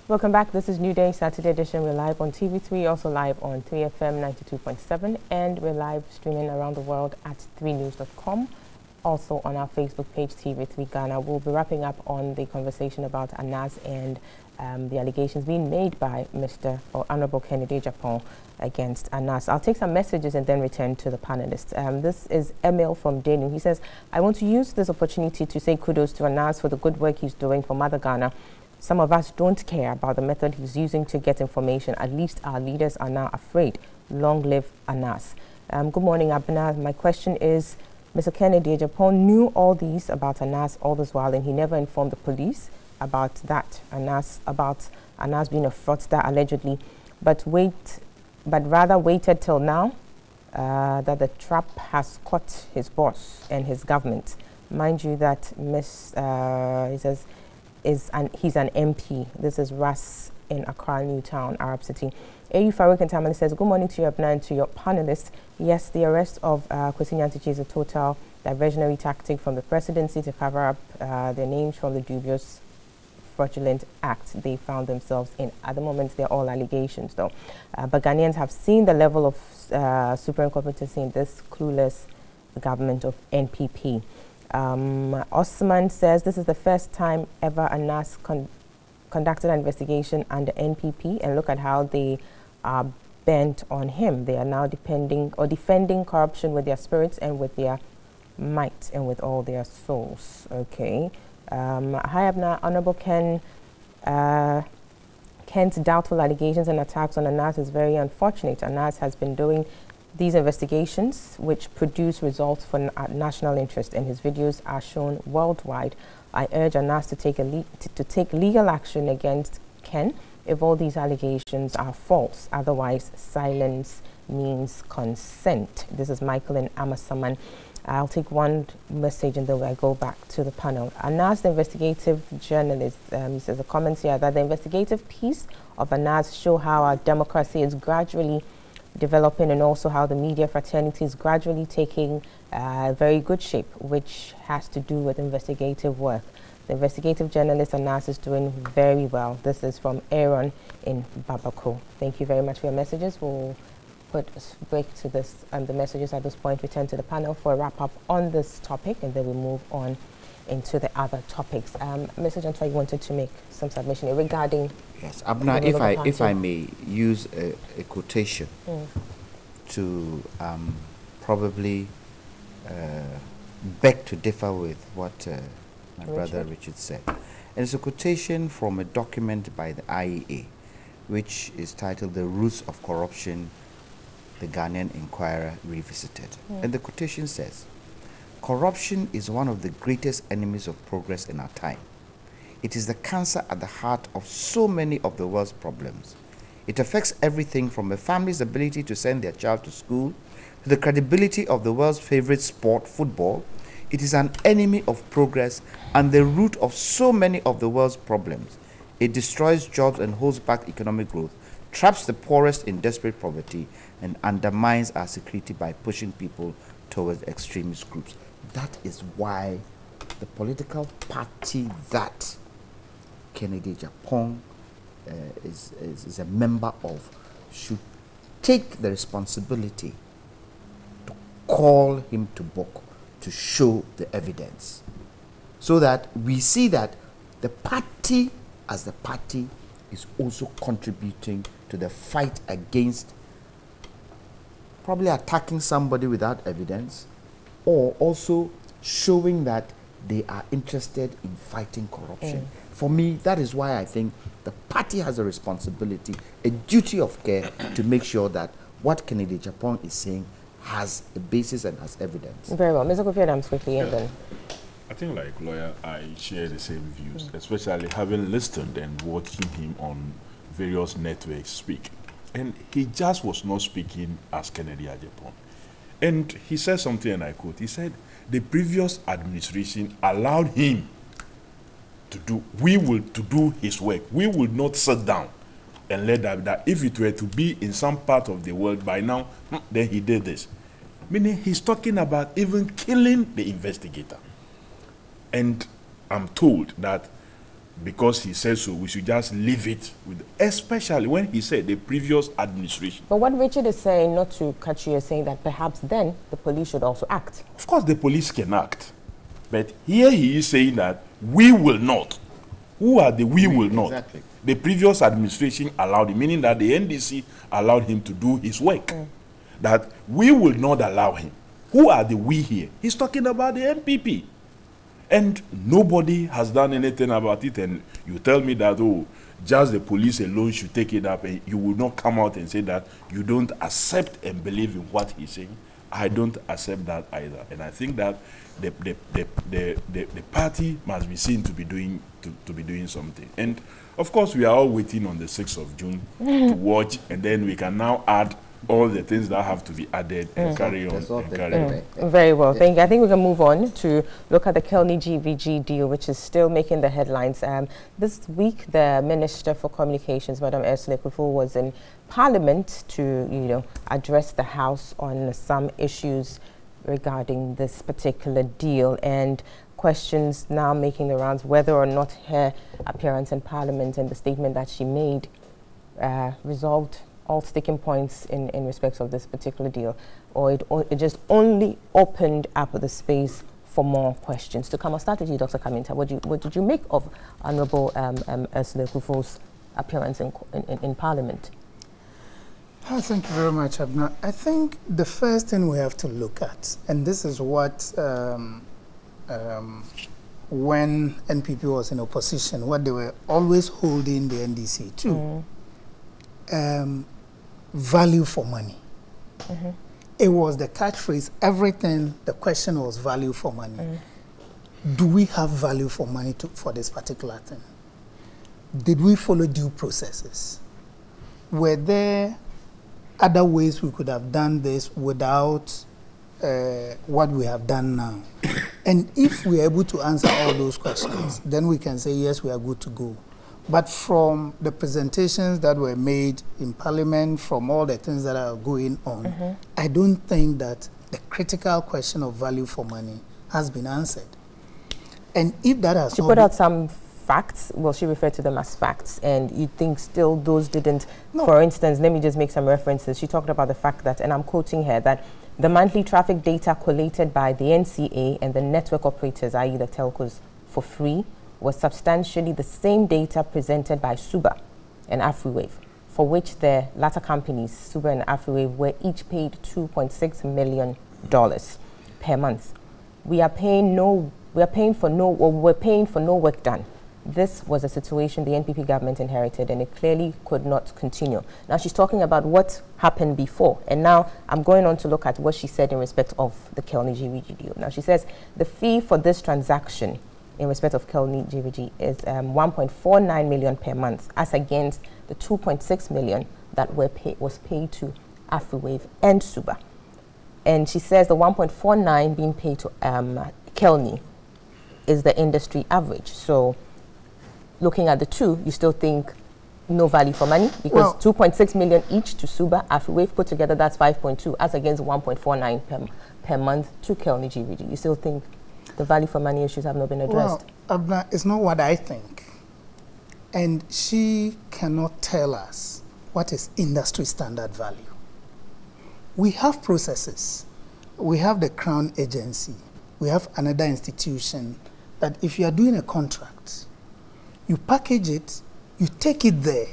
Welcome back. This is New Day, Saturday edition. We're live on TV3, also live on 3FM 92.7, and we're live streaming around the world at 3news.com. Also on our Facebook page, TV3 Ghana. We'll be wrapping up on the conversation about Anas and the allegations being made by Mr. or Honorable Kennedy Japan against Anas. I'll take some messages and then return to the panelists. This is Emil from Denu. He says, I want to use this opportunity to say kudos to Anas for the good work he's doing for Mother Ghana. Some of us don't care about the method he's using to get information. At least our leaders are now afraid. Long live Anas. Good morning, Abna. My question is, Mr. Kennedy Japan knew all these about Anas all this while, and he never informed the police about that, about Anas being a fraudster allegedly, but rather waited till now that the trap has caught his boss and his government. Mind you that he says he's an MP. This is Ras in Accra, Newtown, Arab City. AU Farouk and Tamale says, good morning to you, Abna, and to your panelists. Yes, the arrest of Kwesi Nyantechi is a total diversionary tactic from the presidency to cover up their names from the dubious fraudulent act they found themselves in. At the moment, they're all allegations, though. But Ghanaians have seen the level of super incompetency in this clueless government of NPP. Osman says, this is the first time ever Anas conducted an investigation under NPP, and look at how they are bent on him. They are now defending corruption with their spirits and with their might and with all their souls. Okay. Hi, Abna. Honorable Kent's doubtful allegations and attacks on Anas is very unfortunate. Anas has been doing these investigations, which produce results for national interest, and his videos are shown worldwide. I urge Anas to take legal action against Ken if all these allegations are false. Otherwise, silence means consent. This is Michael and Amasaman. I'll take one message and then I go back to the panel. Anas, the investigative journalist, he says a comment here that the investigative piece of Anas show how our democracy is gradually developing and also how the media fraternity is gradually taking very good shape, which has to do with investigative work. The investigative journalist Anas is doing very well. This is from Aaron in Babako. Thank you very much for your messages. We'll put a break to this and the messages at this point, return to the panel for a wrap up on this topic, and then we'll move on into the other topics. Mr. Jantua, you wanted to make some submission regarding... Yes, Abna, if I may use a quotation to probably beg to differ with what my brother Richard said. And it's a quotation from a document by the IEA, which is titled The Roots of Corruption, the Ghanaian Inquirer Revisited. And the quotation says, "Corruption is one of the greatest enemies of progress in our time. It is the cancer at the heart of so many of the world's problems. It affects everything from a family's ability to send their child to school to the credibility of the world's favorite sport, football. It is an enemy of progress and the root of so many of the world's problems. It destroys jobs and holds back economic growth, traps the poorest in desperate poverty, and undermines our security by pushing people towards extremist groups." That is why the political party that Kennedy Japan is a member of should take the responsibility to call him to book, to show the evidence, so that we see that the party as the party is also contributing to the fight against probably attacking somebody without evidence, or also showing that they are interested in fighting corruption. For me, that is why I think the party has a responsibility, a duty of care to make sure that what Kennedy Japan is saying has a basis and has evidence. Very well. Mr. Kofi Adams, quickly, and then... I think, like lawyer, I share the same views, especially having listened and watching him on various networks speak. And he just was not speaking as Kennedy Japan. And he said something, and I quote, he said, the previous administration allowed him to do his work. We will not sit down and let that if it were to be in some part of the world by now, then he did this. Meaning he's talking about even killing the investigator. And I'm told that because he said so, we should just leave it with, especially when he said the previous administration. But what Richard is saying, not to cut you, is saying that perhaps then the police should also act. Of course, the police can act. But here he is saying that we will not. Who are the we will not? Exactly. The previous administration allowed him, meaning that the NDC allowed him to do his work. That we will not allow him. Who are the we here? He's talking about the MPP. And nobody has done anything about it. And you tell me that, oh, just the police alone should take it up, and you will not come out and say that you don't accept and believe in what he's saying. I don't accept that either. And I think that the party must be seen to be doing something. And of course, we are all waiting on the 6th of June to watch, and then we can now add all the things that have to be added and carry on. Very well, thank you. I think we can move on to look at the Kelny GVG deal, which is still making the headlines. This week, the Minister for Communications, Madam Ursula Kufu, was in Parliament to, address the House on some issues regarding this particular deal, and questions now making the rounds whether or not her appearance in Parliament and the statement that she made resolved all sticking points in respect of this particular deal, or it just only opened up the space for more questions to come. I'll start with you, Dr. Kaminta. What did you make of Honourable Ursula Kufu's appearance in Parliament? Thank you very much, Abna. I think the first thing we have to look at, and this is what when NPP was in opposition, what they were always holding the NDC to, value for money. It was the catchphrase, everything, the question was value for money. Do we have value for money for this particular thing? Did we follow due processes? Were there other ways we could have done this without what we have done now. And if we are able to answer all those questions, then we can say, yes, we are good to go. But from the presentations that were made in Parliament, from all the things that are going on, I don't think that the critical question of value for money has been answered. And if that has She put out some facts, well, she referred to them as facts, and you think still those didn't, for instance, let me just make some references. She talked about the fact that, and I'm quoting here, that the monthly traffic data collated by the NCA and the network operators, i.e. the telcos, for free, was substantially the same data presented by Suba and AfriWave, for which the latter companies, Suba and AfriWave, were each paid $2.6 million per month. We're paying for no work done. This was a situation the NPP government inherited, and it clearly could not continue. Now she's talking about what happened before, and now I'm going on to look at what she said in respect of the Kelny GVG deal. Now she says the fee for this transaction in respect of Kelny GVG is 1.49 million per month, as against the 2.6 million that was paid to AfriWave and Suba. And she says the 1.49 being paid to Kelny is the industry average. So looking at the two, you still think no value for money? Because 2.6 million each to Suba, AfriWave put together, that's 5.2, as against 1.49 per month to Kelny GVG. You still think the value for money issues have not been addressed? Well, Abna, it's not what I think. And she cannot tell us what is industry standard value. We have processes. We have the Crown Agency. We have another institution that if you are doing a contract, you package it, you take it there.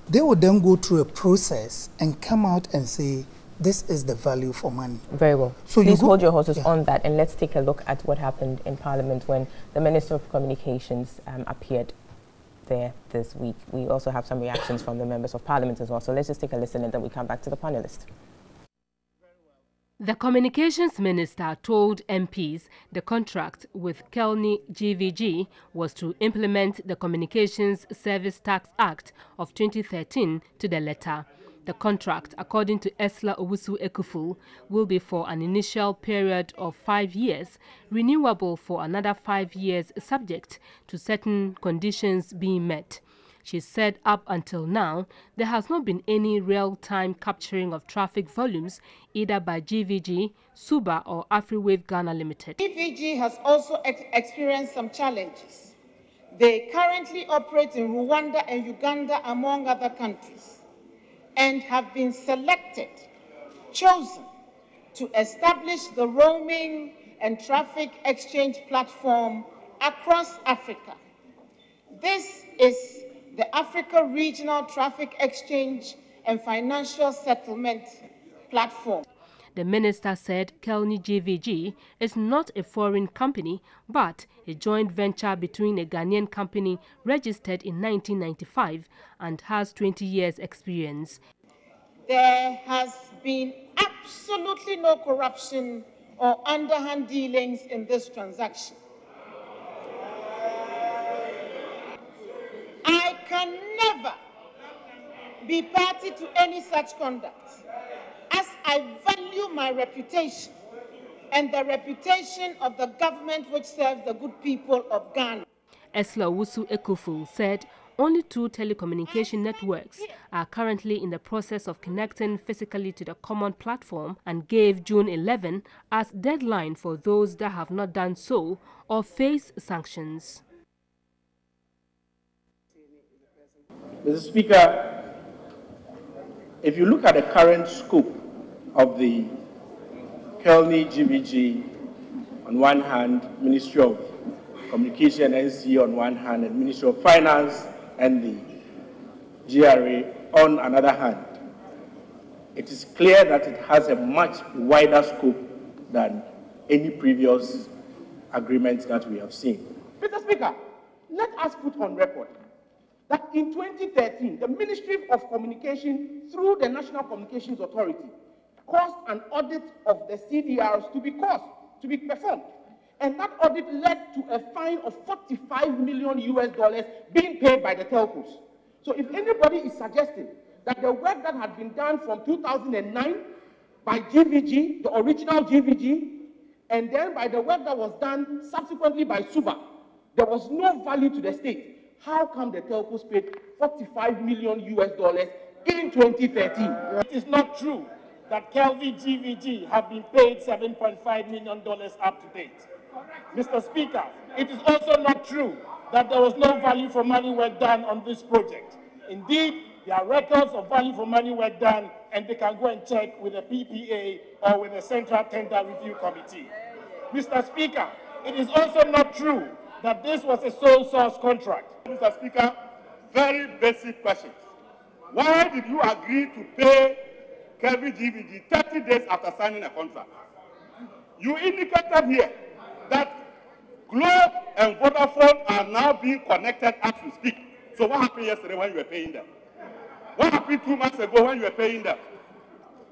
They will then go through a process and come out and say, this is the value for money. Very well. So please hold your horses on that, and let's take a look at what happened in Parliament when the Minister of Communications appeared there this week. We also have some reactions from the members of Parliament as well. So let's just take a listen, and then we come back to the panelists. The Communications Minister told MPs the contract with Kelny GVG was to implement the Communications Service Tax Act of 2013 to the letter. The contract, according to Esla Owusu-Ekuful, will be for an initial period of 5 years, renewable for another 5 years subject to certain conditions being met. She said up until now, there has not been any real-time capturing of traffic volumes either by GVG, Suba or AfriWave Ghana Limited. GVG has also experienced some challenges. They currently operate in Rwanda and Uganda, among other countries, and have been chosen to establish the roaming and traffic exchange platform across Africa. This is the Africa Regional Traffic Exchange and Financial Settlement Platform. The minister said Kelny GVG is not a foreign company, but a joint venture between a Ghanaian company registered in 1995 and has 20 years experience. There has been absolutely no corruption or underhand dealings in this transaction. I can never be party to any such conduct, as I value my reputation and the reputation of the government which serves the good people of Ghana. Esla Owusu-Ekuful said only 2 telecommunication networks are currently in the process of connecting physically to the common platform, and gave June 11 as deadline for those that have not done so or face sanctions. Mr. Speaker, if you look at the current scope of the Kelny GVG, on one hand, Ministry of Communication, NCA on one hand, and Ministry of Finance and the GRA on another hand, it is clear that it has a much wider scope than any previous agreement that we have seen. Mr. Speaker, let us put on record that in 2013, the Ministry of Communication, through the National Communications Authority, caused an audit of the CDRs to be performed. And that audit led to a fine of $45 million being paid by the telcos. So if anybody is suggesting that the work that had been done from 2009 by GVG, the original GVG, and then by the work that was done subsequently by Suba, there was no value to the state. How come the telcos paid $45 million in 2013? It is not true that Kelvin GVG have been paid $7.5 million up to date. Mr. Speaker, it is also not true that there was no value for money work done on this project. Indeed, there are records of value for money work done, and they can go and check with the PPA or with the Central Tender Review Committee. Mr. Speaker, it is also not true that this was a sole source contract. Mr. Speaker, very basic questions. Why did you agree to pay Kelvin GVG 30 days after signing a contract? You indicated here that Globe and Vodafone are now being connected as we speak. So what happened yesterday when you were paying them? What happened 2 months ago when you were paying them?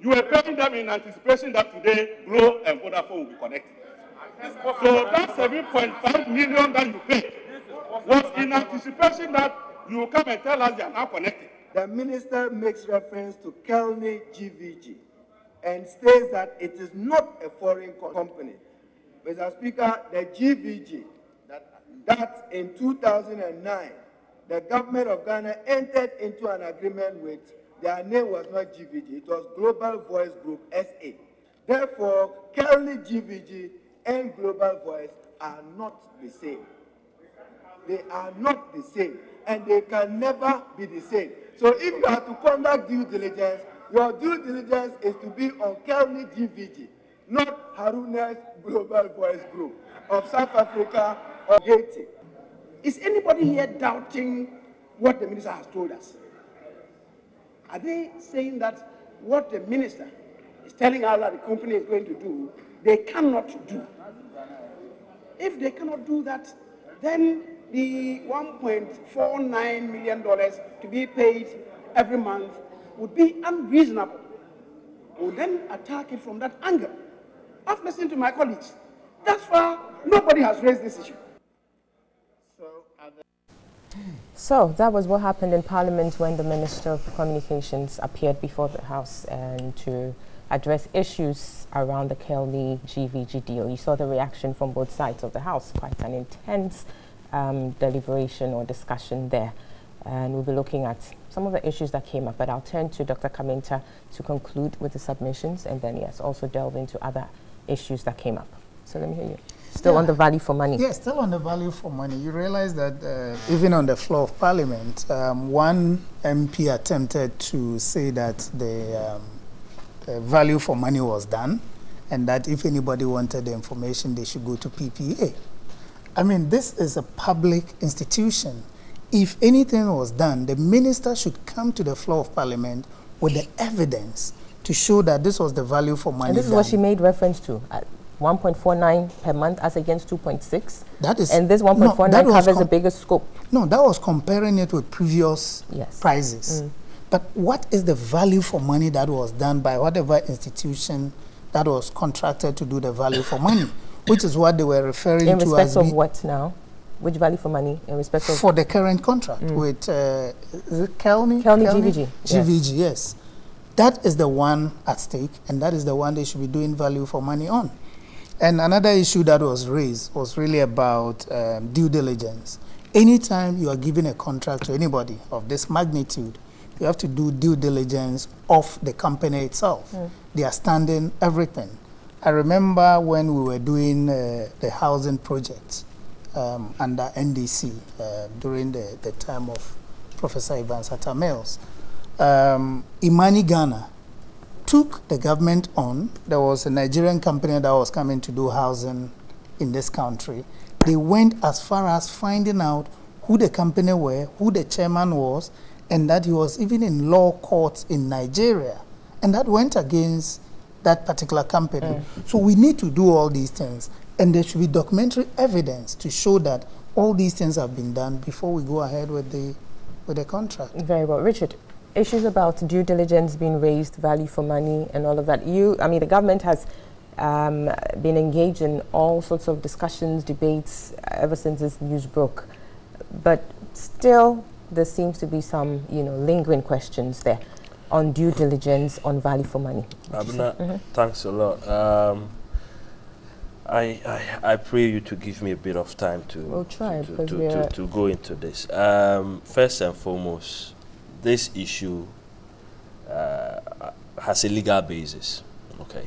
You were paying them in anticipation that today Globe and Vodafone will be connected. So that 7.5 million that you paid was in anticipation that you will come and tell us they are now connected. The minister makes reference to Kelny GVG and states that it is not a foreign company. Mr. Speaker, the GVG, that in 2009, the government of Ghana entered into an agreement with, their name was not GVG, it was Global Voice Group SA. Therefore, Kelny GVG and Global Voice are not the same. They are not the same, and they can never be the same. So if you are to conduct due diligence, your due diligence is to be on Kelny GVG, not Haruna's Global Voice Group of South Africa or Haiti. Is anybody here doubting what the minister has told us? Are they saying that what the minister is telling us that the company is going to do, they cannot do? If they cannot do that, then the $1.49 million to be paid every month would be unreasonable. We'll then attack it from that angle. I've listened to my colleagues. Thus far, nobody has raised this issue. So that was what happened in Parliament when the Minister of Communications appeared before the House and to address issues around the Kelny GVG deal. You saw the reaction from both sides of the House, quite an intense deliberation or discussion there. And we'll be looking at some of the issues that came up, but I'll turn to Dr. Kaminta to conclude with the submissions and then, yes, also delve into other issues that came up. So let me hear you. Still on the value for money. Yes, still on the value for money. You realize that even on the floor of Parliament, one MP attempted to say that the value for money was done and that if anybody wanted the information, they should go to PPA. I mean, this is a public institution. If anything was done, the minister should come to the floor of Parliament with the evidence to show that this was the value for money. And this is what she made reference to. 1.49 per month as against 2.6. That is, and this 1.49 covers a bigger scope. No, that was comparing it with previous prices. But what is the value for money that was done by whatever institution that was contracted to do the value for money, which is what they were referring to as... In respect of what now? Which value for money in respect of... For the current contract with, is it Kelny? Kelny GVG. GVG, yes. That is the one at stake, and that is the one they should be doing value for money on. And another issue that was raised was really about due diligence. Anytime you are giving a contract to anybody of this magnitude, you have to do due diligence of the company itself. Their standing, everything. I remember when we were doing the housing projects under NDC during the time of Professor Ivan Sata Mills. Imani Ghana took the government on. There was a Nigerian company that was coming to do housing in this country. They went as far as finding out who the company were, who the chairman was, and that he was even in law courts in Nigeria. And that went against that particular company. So we need to do all these things. And there should be documentary evidence to show that all these things have been done before we go ahead with the contract. Very well. Richard, issues about due diligence being raised, value for money, and all of that. I mean, the government has been engaged in all sorts of discussions, debates ever since this news broke. But still, there seems to be some, lingering questions there on due diligence on value for money? Abuna, thanks a lot. I pray you to give me a bit of time to we'll try, to go into this. First and foremost, this issue has a legal basis, okay?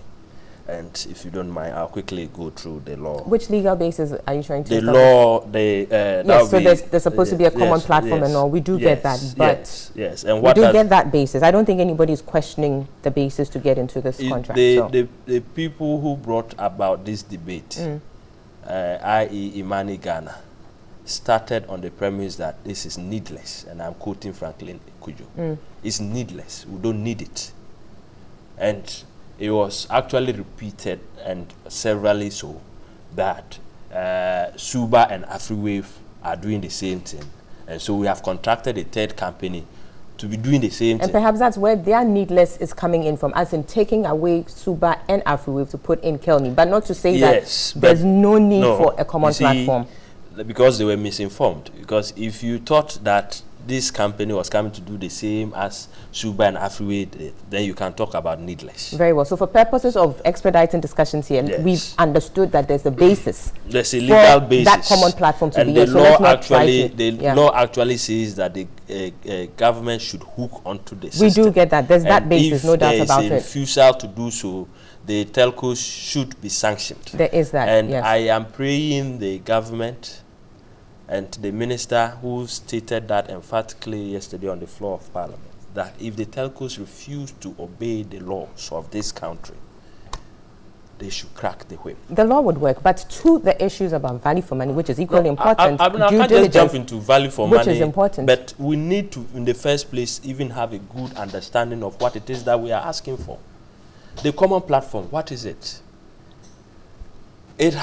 And if you don't mind, I'll quickly go through the law. Which legal basis are you trying to The law, yes, so there's supposed to be a common platform and all. We do get that, but yes. And what we do get that basis. I don't think anybody is questioning the basis to get into this contract. The people who brought about this debate, i.e. Imani Ghana, started on the premise that this is needless, and I'm quoting Franklin Kujo. It's needless. We don't need it. And it was actually repeated, and severally so, that Suba and AfriWave are doing the same thing. And so we have contracted a third company to be doing the same thing. And perhaps that's where their needless is coming in from, as in taking away Suba and AfriWave to put in Kelny, but not to say that there's no need for a common platform. Because they were misinformed. Because if you thought that this company was coming to do the same as Suba and AfriWave, then you can talk about needless. Very well. So for purposes of expediting discussions here, we've understood that there's a basis. There's a legal basis. That common platform to and be the law actually says that the government should hook onto the system. We do get that. There's that basis, no doubt about it. If there is a refusal to do so, the telcos should be sanctioned. There is that, and I am praying the government and the minister who stated that emphatically yesterday on the floor of Parliament, that if the telcos refuse to obey the laws of this country, they should crack the whip. The law would work, but to the issues about value for money, which is equally important, I can't just jump into value for money, which is important. But we need to, in the first place, even have a good understanding of what it is that we are asking for. The common platform, what is it? It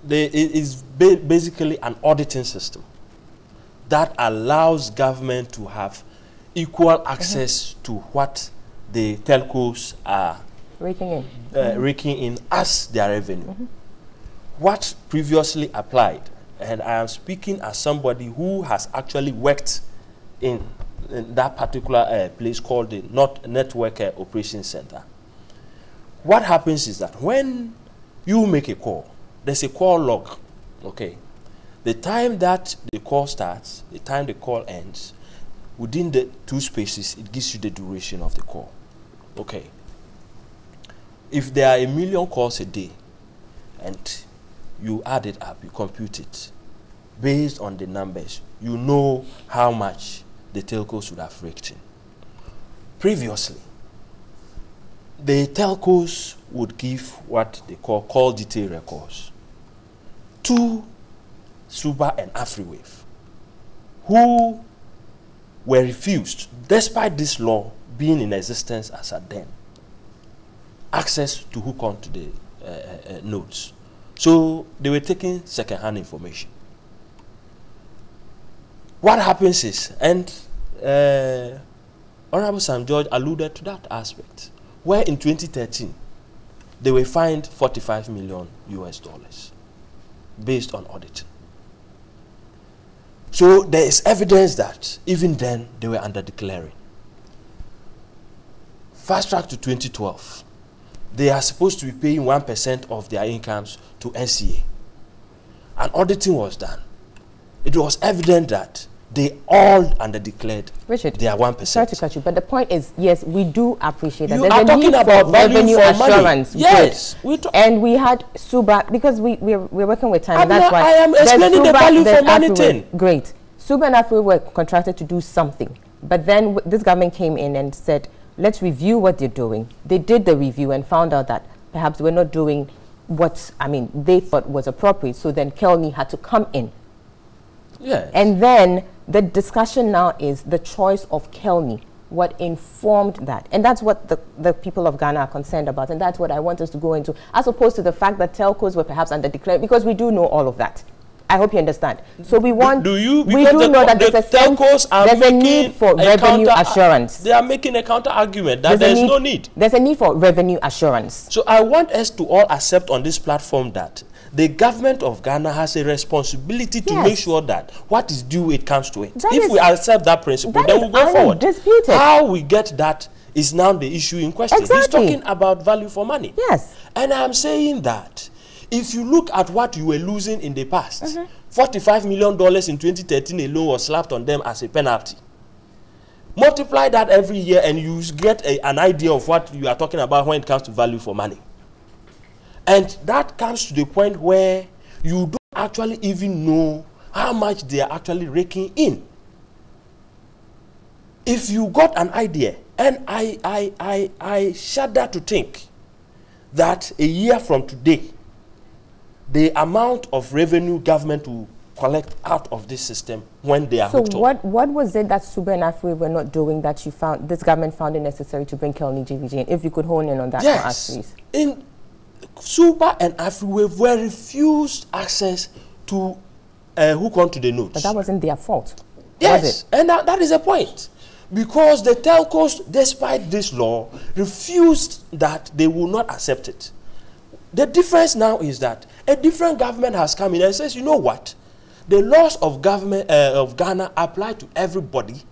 is basically an auditing system that allows government to have equal access to what the telcos are raking in as their revenue. What previously applied, and I am speaking as somebody who has actually worked in that particular place called the Network Operations Center. What happens is that when you make a call, there's a call log, okay? The time that the call starts, the time the call ends, within the 2 spaces, it gives you the duration of the call, okay? If there are 1 million calls a day, and you add it up, you compute it, based on the numbers, you know how much the telcos would have raked in. Previously, the telcos would give what they call detailed records to Suba and AfriWave, who were refused, despite this law being in existence as at then, access to hook onto the nodes. So they were taking second-hand information. What happens is, and Honorable Sam George alluded to that aspect, where in 2013, they were fined $45 million based on auditing. So there is evidence that even then they were under-declaring. Fast track to 2012. They are supposed to be paying 1% of their incomes to NCA. And auditing was done. It was evident that they all under-declared their 1%. Sorry to cut you, but the point is, yes, we do appreciate that. You There's are a talking need about for value revenue for assurance. money. Yes. And we had Suba, because we're working with time, and that's why. I am explaining the value for money thing. Great. Suba and Afri were contracted to do something. But then this government came in and said, let's review what they're doing. They did the review and found out that perhaps we're not doing what, they thought was appropriate. So then Kelny had to come in. Yes. And then the discussion now is the choice of Kelny, what informed that. And that's what the people of Ghana are concerned about. And that's what I want us to go into, as opposed to the fact that telcos were perhaps under-declared, because we do know all of that. I hope you understand. So we want, we do know that there's a need for revenue assurance. They are making a counter argument that there's no need. There's a need for revenue assurance. So I want us to all accept on this platform that the government of Ghana has a responsibility to make sure that what is due, it comes to it. If we accept that principle, then we'll go forward. Disputed. How we get that is now the issue in question. Exactly. He's talking about value for money. Yes. And I'm saying that if you look at what you were losing in the past, $45 million in 2013 alone was slapped on them as a penalty. Multiply that every year and you get an idea of what you are talking about when it comes to value for money. And that comes to the point where you don't actually even know how much they are actually raking in. If you got an idea, and I shudder to think that a year from today, the amount of revenue government will collect out of this system when they are hooked up. So what was it that Suba and Afri were not doing that you found, this government found it necessary to bring Kelni GVG in? If you could hone in on that for us, please. In Suba and Afri were refused access to hook onto the nodes. But that wasn't their fault. Yes, was it? And that is the point. Because the telcos, despite this law, refused that they will not accept it. The difference now is that a different government has come in and says, you know what? The laws of government of Ghana apply to everybody.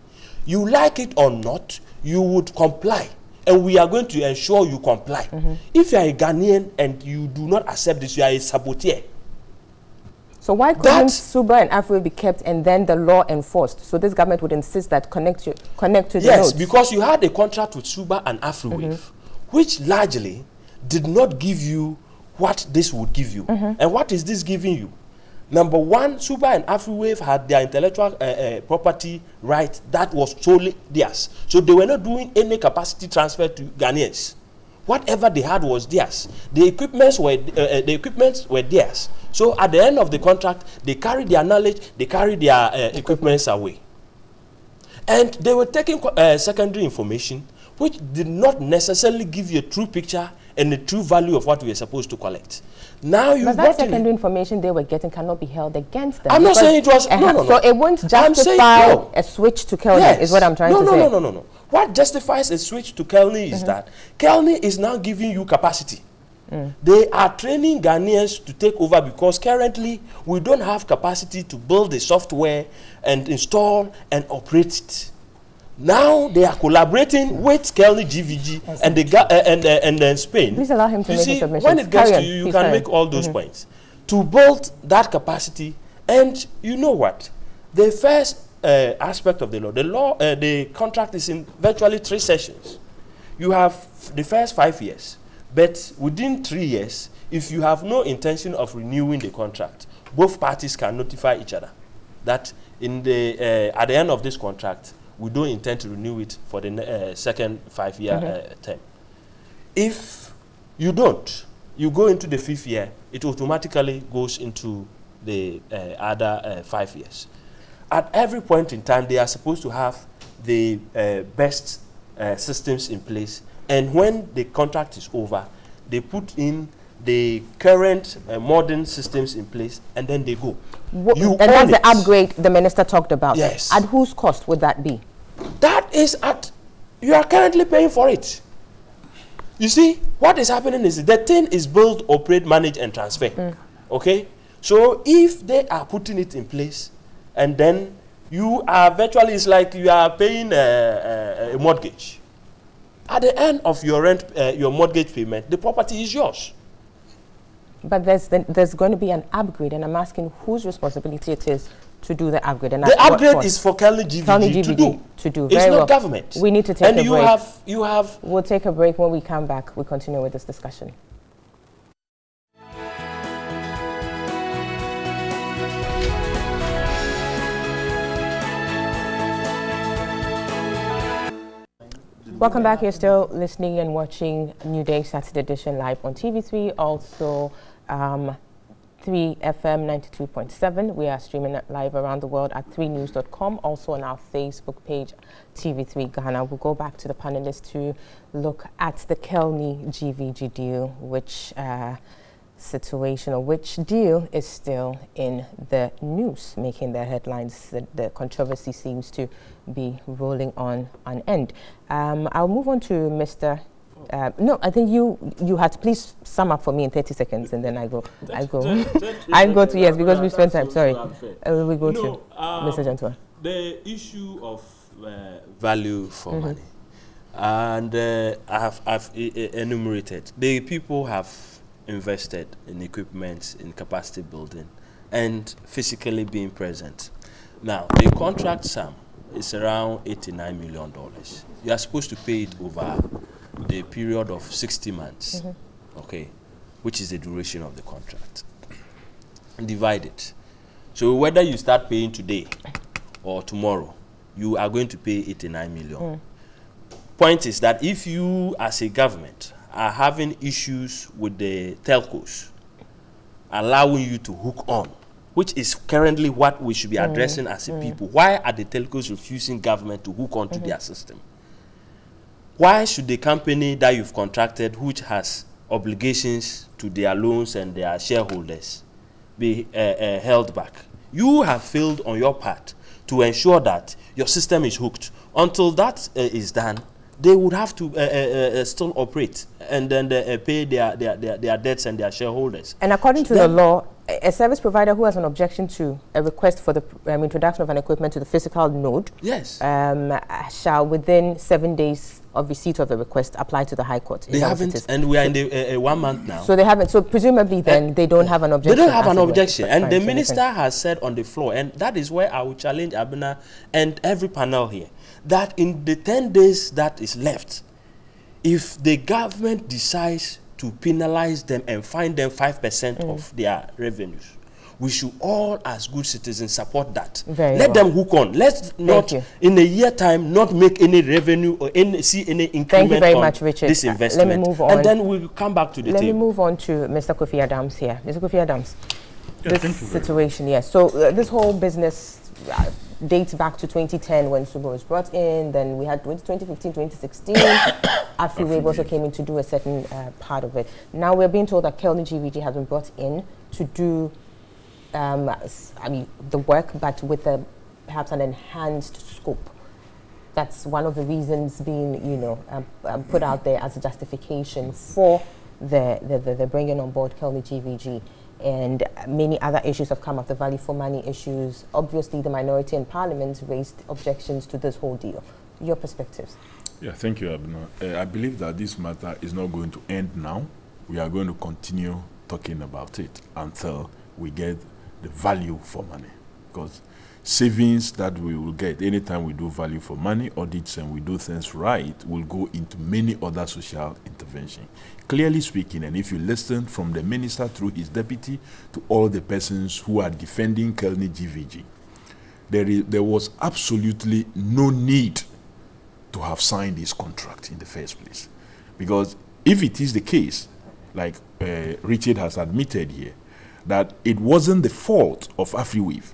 You like it or not, you would comply. And we are going to ensure you comply. If you are a Ghanaian and you do not accept this, you are a saboteur. So why couldn't Suba and Afri be kept and then the law enforced? So this government would insist that connect to the nodes. Yes, because you had a contract with Suba and Afri which largely did not give you what this would give you. And what is this giving you? Number one, Suba and AfriWave had their intellectual property right that was solely theirs. So they were not doing any capacity transfer to Ghanaians. Whatever they had was theirs. The equipments were theirs. So at the end of the contract, they carried their knowledge, they carried their equipments away. And they were taking secondary information which did not necessarily give you a true picture and the true value of what we are supposed to collect. Now you but that secondary information they were getting cannot be held against them. I'm not saying it was no. So it won't justify a switch to Kelni, is what I'm trying to say. No. What justifies a switch to Kelni is that Kelni is now giving you capacity. They are training Ghanaians to take over because currently we don't have capacity to build the software and install and operate it. Now they are collaborating with Kelni GVG and then Spain. Please allow him to make his submission. When it gets to you, you can make all those points to build that capacity. And you know what? The first aspect of the law, the contract is in virtually 3 sessions. You have the first 5 years, but within 3 years, if you have no intention of renewing the contract, both parties can notify each other that in the at the end of this contract, we don't intend to renew it for the second 5-year term. If you don't, you go into the 5th year, it automatically goes into the other 5 years. At every point in time, they are supposed to have the best systems in place. And when the contract is over, they put in the current modern systems in place, and then they go. And that's the upgrade the minister talked about. Yes. At whose cost would that be? That is at, you are currently paying for it. You see, what is happening is the thing is build, operate, manage, and transfer. Okay? So if they are putting it in place, and then you are virtually, it's like you are paying a mortgage. At the end of your rent, your mortgage payment, the property is yours. But there's going to be an upgrade, and I'm asking whose responsibility it is to do the upgrade. And the upgrade is for Kelni GVG to do. It's not government. We need to take a break. You have. We'll take a break. When we come back, we'll continue with this discussion. Welcome back. You're still listening and watching Newday Saturday Edition live on TV3. Also, 3FM 92.7. We are streaming it live around the world at 3news.com. Also on our Facebook page, TV3 Ghana. We'll go back to the panelists to look at the Kelni GVG deal, which situation or which deal is still in the news, making the headlines. The controversy seems to be rolling on an end. I'll move on to Mr. No, I think you had to please sum up for me in 30 seconds, and then I go to yes, because we spent time. Sorry, we go to Mr. Gentleman. The issue of value for money, and I've enumerated. The people have invested in equipment, in capacity building, and physically being present. Now, the contract sum is around $89 million. You are supposed to pay it over the period of 60 months, okay, which is the duration of the contract. Divide it. So whether you start paying today or tomorrow, you are going to pay 89 million. Point is that if you as a government are having issues with the telcos, allowing you to hook on, which is currently what we should be addressing as a people. Why are the telcos refusing government to hook on to their system? Why should the company that you've contracted, which has obligations to their loans and their shareholders, be held back? You have failed on your part to ensure that your system is hooked. Until that is done, they would have to still operate and then pay their debts and their shareholders. And according to the law, a service provider who has an objection to a request for the introduction of an equipment to the physical node, yes, shall within 7 days of receipt of the request apply to the High Court. They haven't, and we are in the 1 month now. So they haven't. So presumably, then they don't have an objection. They don't have an objection, and the minister has said on the floor, and that is where I will challenge Abena and every panel here, that in the 10 days that is left, if the government decides to penalize them and fine them 5% of their revenues, we should all, as good citizens, support that. Let them hook on. Let's not, in a year time, not make any revenue or see any increment. Thank you very much, Richard. This investment. Let me move on. And then we'll come back to the table. Let me move on to Mr. Kofi Adams here. Mr. Kofi Adams, this situation, yes. So this whole business dates back to 2010 when Subo was brought in. Then we had 2015, 2016. AfriWave also came in to do a certain part of it. Now we're being told that Kelny GVG has been brought in to do the work, but with perhaps an enhanced scope. That's one of the reasons being, put out there as a justification for the bringing on board Kelny GVG. And many other issues have come up, the value for money issues. Obviously, the minority in Parliament raised objections to this whole deal. Your perspectives? Yeah, thank you, Abena. I believe that this matter is not going to end now. We are going to continue talking about it until we get the value for money, because savings that we will get anytime we do value for money audits and we do things right will go into many other social interventions. Clearly speaking, and if you listen from the minister through his deputy to all the persons who are defending Kelny GVG, there was absolutely no need to have signed this contract in the first place. Because if it is the case, like Richard has admitted here, that it wasn't the fault of AfriWave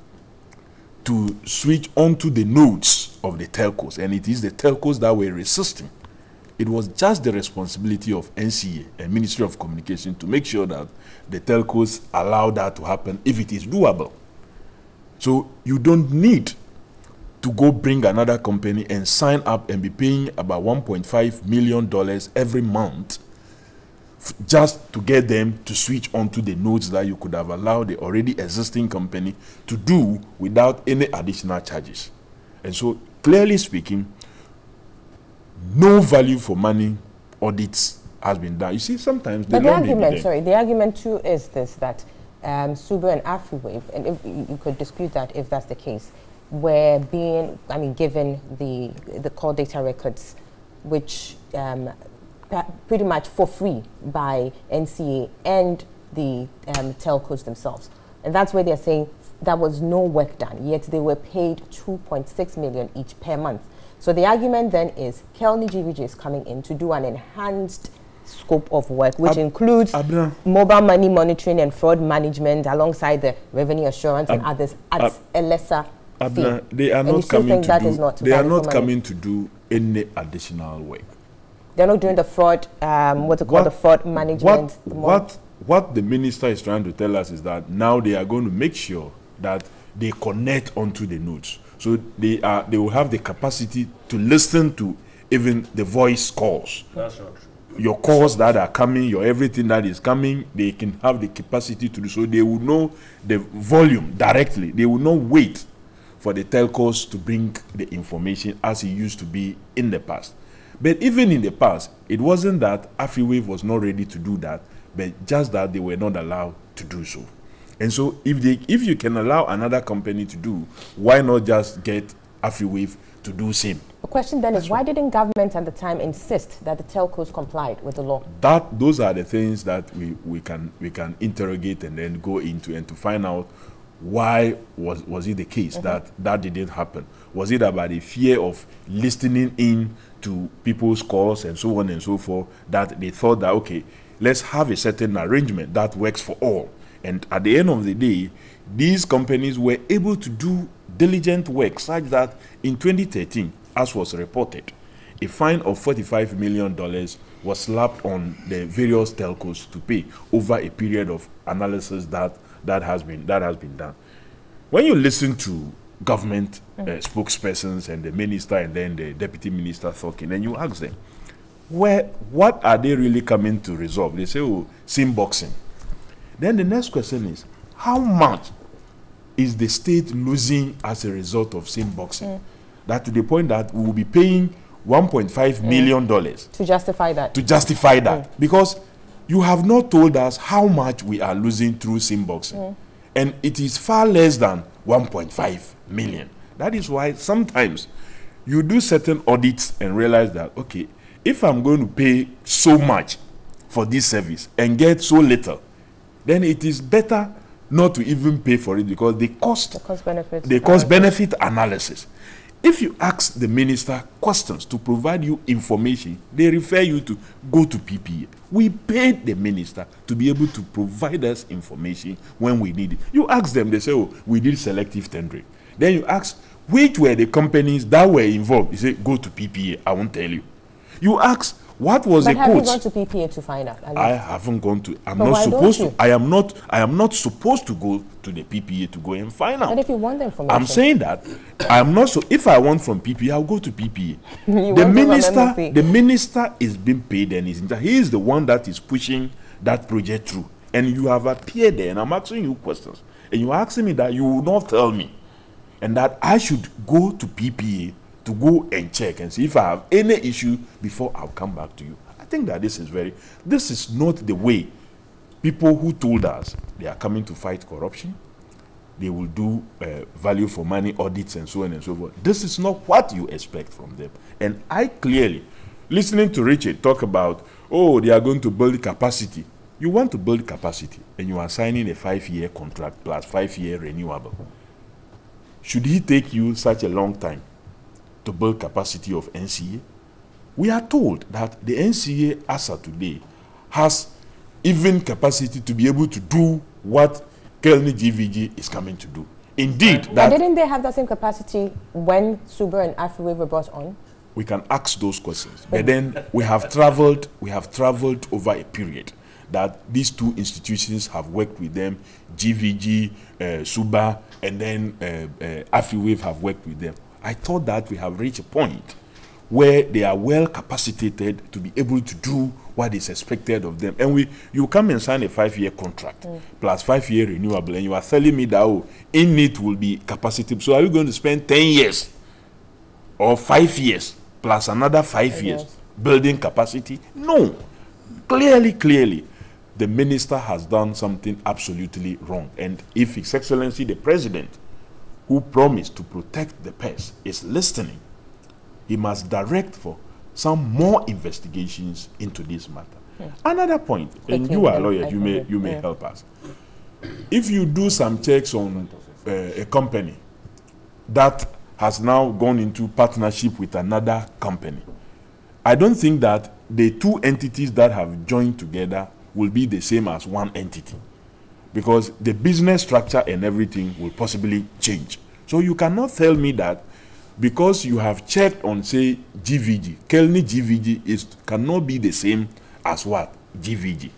to switch onto the nodes of the telcos, and it is the telcos that were resisting. It was just the responsibility of NCA and Ministry of Communication to make sure that the telcos allow that to happen if it is doable. So you don't need to go bring another company and sign up and be paying about $1.5 million every month just to get them to switch onto the nodes that you could have allowed the already existing company to do without any additional charges. And so, clearly speaking, no value for money audits has been done. You see, sometimes the argument too is this, that Subo and AfriWave, and if you could dispute that if that's the case, were being, given the core data records, which pretty much for free by NCA and the telcos themselves. And that's where they're saying there was no work done, yet they were paid $2.6 million each per month. So the argument then is Kelny GVG is coming in to do an enhanced scope of work, which includes mobile money monitoring and fraud management alongside the revenue assurance and others at a lesser fee. They are not coming to do any additional work. They're not doing the fraud, the fraud management. What the minister is trying to tell us is that now they are going to make sure that they connect onto the nodes. So they will have the capacity to listen to even the voice calls. That's not true. your calls that are coming, your everything that is coming, they can have the capacity to do so. They will know the volume directly. They will not wait for the telcos to bring the information as it used to be in the past. But even in the past, it wasn't that AfriWave was not ready to do that, but just that they were not allowed to do so. And so if you can allow another company to do, why not just get AfriWave to do same? The question then is, why didn't government at the time insist that the telcos complied with the law? Those are the things that we can interrogate and then go into and to find out why was it the case that didn't happen. Was it about the fear of listening in to people's calls and so on and so forth, that they thought that, okay, let's have a certain arrangement that works for all? And at the end of the day, these companies were able to do diligent work such that in 2013, as was reported, a fine of $45 million was slapped on the various telcos to pay over a period of analysis that has been done. When you listen to government spokespersons and the minister and then the deputy minister talking, and you ask them, what are they really coming to resolve? They say, oh, sim boxing. Then the next question is, how much is the state losing as a result of sim boxing? That to the point that we will be paying $1.5 million to justify that. To justify that. Because you have not told us how much we are losing through sim boxing. And it is far less than 1.5 million. That is why sometimes you do certain audits and realize that, okay, if I'm going to pay so much for this service and get so little, then it is better not to even pay for it, because the cost benefit analysis. If you ask the minister questions to provide you information, they refer you to go to PPA. We paid the minister to be able to provide us information when we need it. You ask them, they say, oh, we did selective tendering. Then you ask, which were the companies that were involved? You say, go to PPA, I won't tell you. You ask, what was the quote? Have you gone to PPA to find out? I haven't gone to. I'm not supposed to. I am not supposed to go to the PPA to go and find out. But if you want the information, I'm saying that I am not. So if I want from PPA, I'll go to PPA. The minister is being paid, and he is the one that is pushing that project through. And you have appeared there, and I'm asking you questions, and you're asking me that you will not tell me, and that I should go to PPA to go and check and see if I have any issue before I'll come back to you. I think that this is not the way people who told us they are coming to fight corruption, they will do value for money audits and so on and so forth. This is not what you expect from them. And I clearly, listening to Richard talk about, oh, they are going to build capacity. You want to build capacity and you are signing a 5-year contract plus 5-year renewable. Should he take you such a long time to build capacity of NCA? We are told that the NCA as of today has even capacity to be able to do what Kelny GVG is coming to do. Indeed, but didn't they have that same capacity when Suber and AfriWave were brought on? We can ask those questions, but then we have traveled over a period that these two institutions have worked with them, GVG, Suba, and then AfriWave have worked with them. I thought that we have reached a point where they are well capacitated to be able to do what is expected of them. And you come and sign a 5-year contract plus 5-year renewable, and you are telling me that, oh, in it will be capacity. So are you going to spend 10 years or 5 years plus another 5 years building capacity? No. Clearly, the minister has done something absolutely wrong. And if His Excellency the President, who promised to protect the purse, is listening, he must direct for some more investigations into this matter. Another point, and you are lawyers, you may help us. If you do some checks on a company that has now gone into partnership with another company, I don't think that the two entities that have joined together will be the same as one entity, because the business structure and everything will possibly change. So you cannot tell me that because you have checked on, say, GVG, Kelny GVG cannot be the same as what? GVG.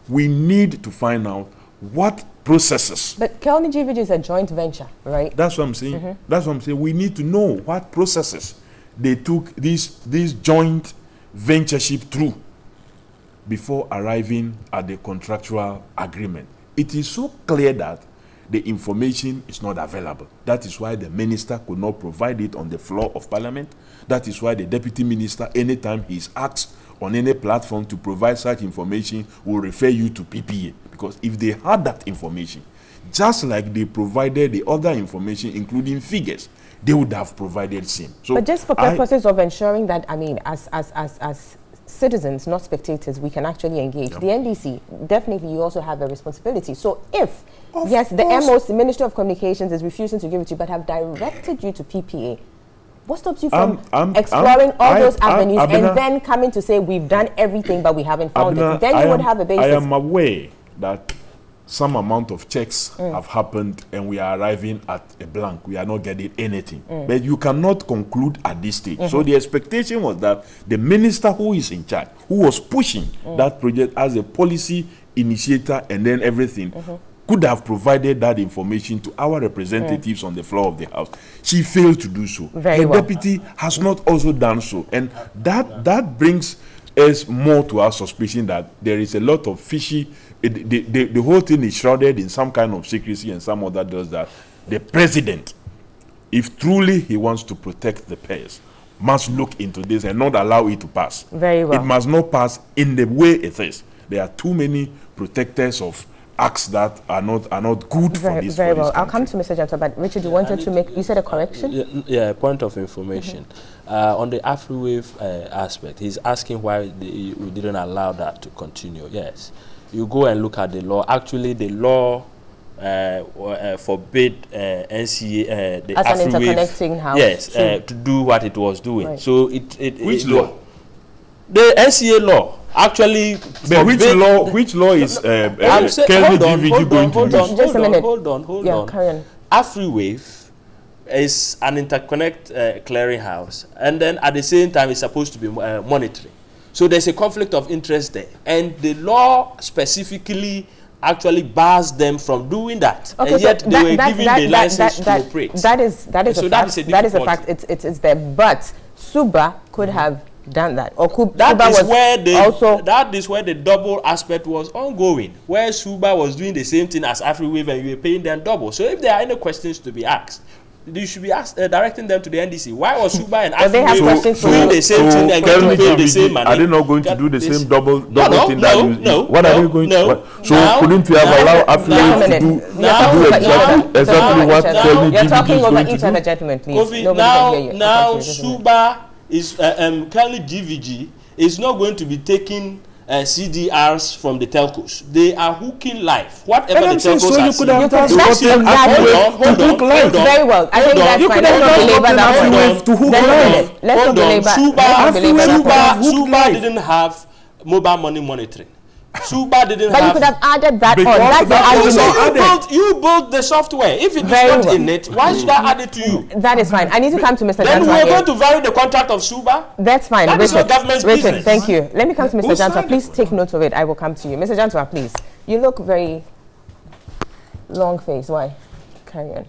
We need to find out what processes. But Kelny GVG is a joint venture, right? That's what I'm saying. That's what I'm saying. We need to know what processes they took this joint ventureship through. before arriving at the contractual agreement. It is so clear that the information is not available. That is why the minister could not provide it on the floor of parliament. That is why the deputy minister, anytime he is asked on any platform to provide such information, will refer you to PPA. Because if they had that information, just like they provided the other information, including figures, they would have provided same. So but just for purposes of ensuring that, I mean, as citizens, not spectators, we can actually engage. The NDC, definitely you also have a responsibility. So if, yes, the MOC, the Ministry of Communications, is refusing to give it to you, but have directed you to PPA, what stops you from exploring all those avenues and then coming to say, we've done everything, but we haven't found it? Then you would have a basis. I am aware that some amount of checks have happened and we are arriving at a blank. We are not getting anything. But you cannot conclude at this stage. So the expectation was that the minister who is in charge, who was pushing that project as a policy initiator and then everything, could have provided that information to our representatives on the floor of the House. She failed to do so. The deputy has not also done so. And that brings us more to our suspicion that there is a lot of fishy. The whole thing is shrouded in some kind of secrecy, and some other does that. The president, if truly he wants to protect the pairs, must look into this and not allow it to pass. Very well. It must not pass in the way it is. There are too many protectors of acts that are not good for this. Very well. I'll come to Mr. Janto, but Richard, you wanted to make, you said a correction? Yeah, point of information. On the AfriWave aspect, he's asking why we didn't allow that to continue. Yes. You go and look at the law. Actually, the law forbid NCA, the as an interconnecting house. Yes, to do what it was doing. Right. So which law? The NCA law. Actually, but which law is hold on. Karen. AfriWave is an interconnect clearing house, and then at the same time it's supposed to be monitoring. So there's a conflict of interest there, and the law specifically actually bars them from doing that, okay, and yet they were given the license to operate. That is a fact. It's there, but Suba could have done that, or that is where the double aspect was ongoing, where Suba was doing the same thing as AfriWave and you were paying them double. So if there are any questions to be asked, you should be directing them to the NDC. Why was Suba and AfriWave doing the same thing and getting paid the same money? Are they not going to do the same double thing that you no. What are they going to? So couldn't we have allowed AfriWave to do exactly what Kelly You're talking over each other, gentlemen, please. Now Suba is Kelly GVG is not going to be taking CDRs from the telcos. They are hooking live. Whatever the telcos are saying. Very well. I think that's fine. Let's not belabor that point. Suba didn't have mobile money monitoring. Suba didn't have. But you could have added that on. That's the argument. You built the software. If it is not in it, why should I add it to you? That is fine. I need to come to Mr. Janto. Then we're going to vary the contract of Suba. That's fine. That is your government's business. Thank you. Let me come to Mr. Janto. Please take note of it. I will come to you. Mr. Janto, please. You look very long face. Why? Carry on.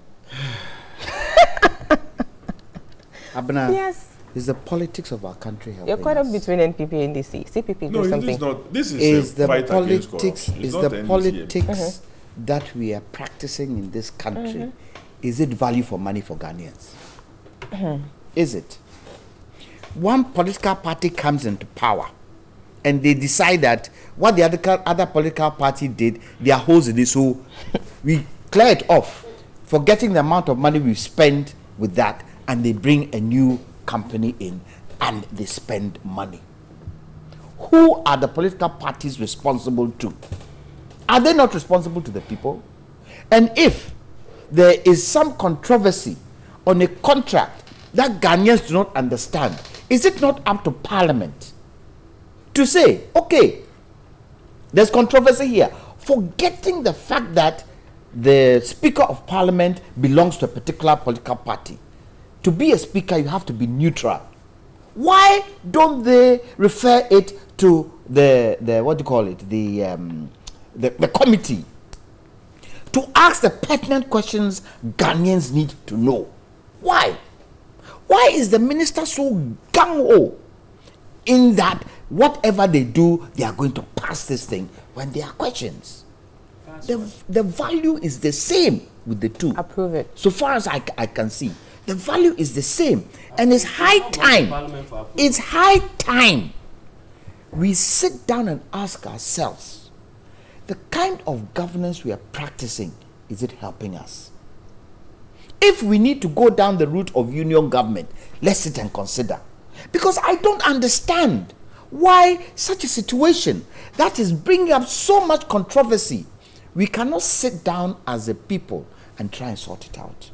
Abna, yes. Is the politics of our country helping? You're caught up between NPP and NDC. CPP do something. This is the politics. Is the politics that we are practicing in this country? Is it value for money for Ghanaians? Is it? One political party comes into power, and they decide that what the other political party did, they are holding it, so we clear it off, forgetting the amount of money we spend with that, and they bring a new company in and they spend money. Who are the political parties responsible to? Are they not responsible to the people? And if there is some controversy on a contract that Ghanaians do not understand, is it not up to Parliament to say, okay, there's controversy here, forgetting the fact that the Speaker of Parliament belongs to a particular political party? To be a speaker, you have to be neutral. Why don't they refer it to the what do you call it, the committee, to ask the pertinent questions Ghanaians need to know? Why? Why is the minister so gung-ho in that whatever they do, they are going to pass this thing when there are questions. The value is the same with the two. Approve it. So far as I can see, the value is the same. And it's high time. It's high time we sit down and ask ourselves, the kind of governance we are practicing, is it helping us? If we need to go down the route of union government, let's sit and consider. Because I don't understand why such a situation that is bringing up so much controversy, we cannot sit down as a people and try and sort it out.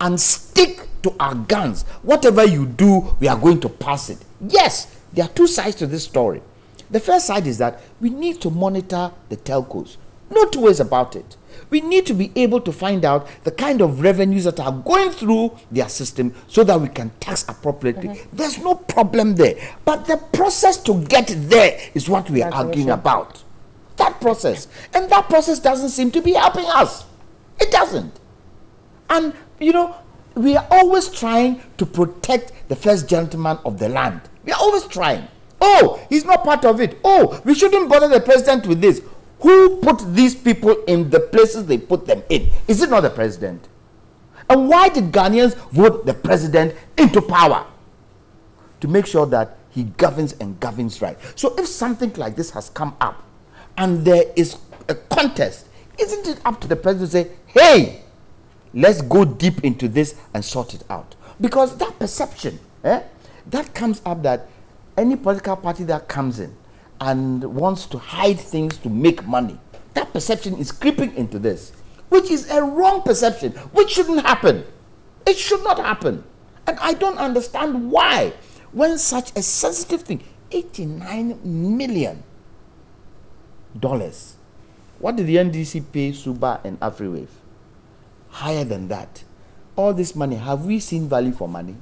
And stick to our guns. Whatever you do, we are going to pass it. Yes, there are two sides to this story. The first side is that we need to monitor the telcos. No two ways about it. We need to be able to find out the kind of revenues that are going through their system so that we can tax appropriately. There's no problem there. But the process to get there is what we are arguing about. That process. And that process doesn't seem to be helping us. It doesn't. And, you know, we are always trying to protect the first gentleman of the land. We are always trying. Oh, he's not part of it. Oh, we shouldn't bother the president with this. Who put these people in the places they put them in? Is it not the president? And why did Ghanaians vote the president into power? To make sure that he governs and governs right. So if something like this has come up and there is a contest, isn't it up to the president to say, hey, let's go deep into this and sort it out? Because that perception, that comes up, that any political party that comes in and wants to hide things to make money, that perception is creeping into this, which is a wrong perception, which shouldn't happen. It should not happen. And I don't understand why, when such a sensitive thing, $89 million, what did the NDC pay Suba and AfriWave? Higher than that. All this money, have we seen value for money?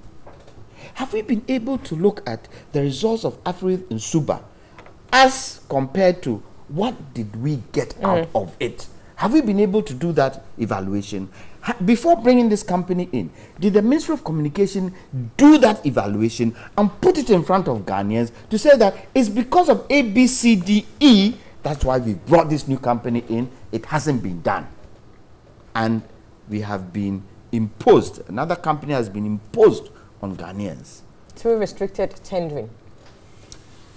Have we been able to look at the results of AfriWave and Suba as compared to what did we get out of it? Have we been able to do that evaluation? Before bringing this company in, did the Ministry of Communication do that evaluation and put it in front of Ghanaians to say that it's because of A, B, C, D, E, that's why we brought this new company in? It hasn't been done. And we have been imposed, another company has been imposed on Ghanaians. Through restricted tendering.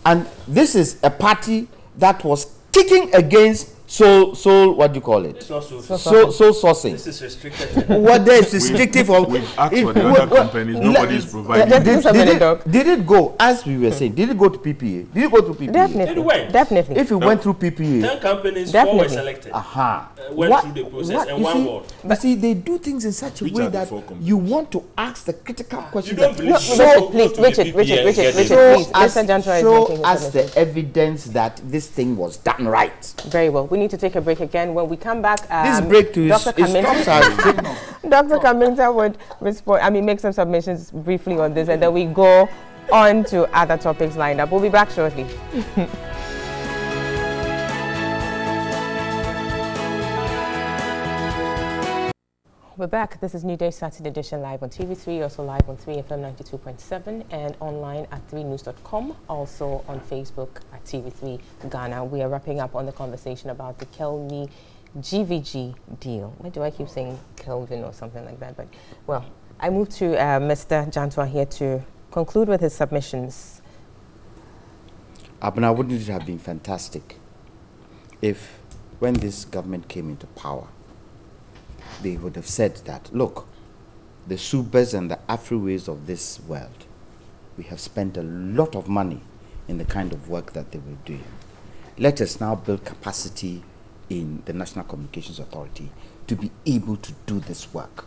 And this is a party that was kicking against what do you call it? It's not soul sourcing. This is restricted. What there is restrictive for? We've asked for the other companies. Nobody is providing. Did it go, as we were saying, did it go to PPA? Did it go to PPA? Definitely. Definitely. If it went through PPA. 10 companies, 4 were selected. Went through the process and one won. But see, they do things in such a way that you want to ask the critical questions. You don't believe Richard, please. Show us the evidence that this thing was done right. Very well. We need to take a break again. When we come back, this break to Dr. Kaminta would respond. Make some submissions briefly on this, and then we go on to other topics lined up. We'll be back shortly. We're back. This is Newday Saturday edition, live on TV3, also live on 3FM 92.7 and online at 3news.com, also on Facebook at TV3 Ghana. We are wrapping up on the conversation about the Kelny GVG deal. Why do I keep saying Kelvin or something like that? But, well, I move to Mr. Jantwa here to conclude with his submissions. Abna, wouldn't it have been fantastic if, when this government came into power, they would have said that, look, the Subas and the Afriways of this world, we have spent a lot of money in the kind of work that they were doing. Let us now build capacity in the National Communications Authority to be able to do this work.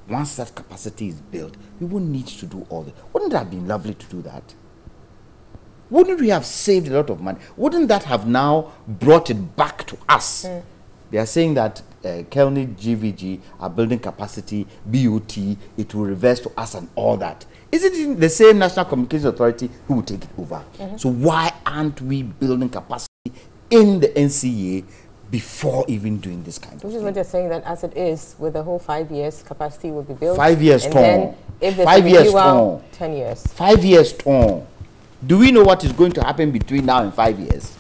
Once that capacity is built, we won't need to do all that. Wouldn't that have been lovely to do that? Wouldn't we have saved a lot of money? Wouldn't that have now brought it back to us? They are saying that Kelny GVG are building capacity, BOT, it will reverse to us and all that. Is it the same National Communications Authority who will take it over? So why aren't we building capacity in the NCA before even doing this kind of thing? Which is what you're saying, that as it is, with the whole 5 years, capacity will be built. 5 years and torn. then if 5 years torn. 10 years. 5 years torn. Do we know what is going to happen between now and 5 years?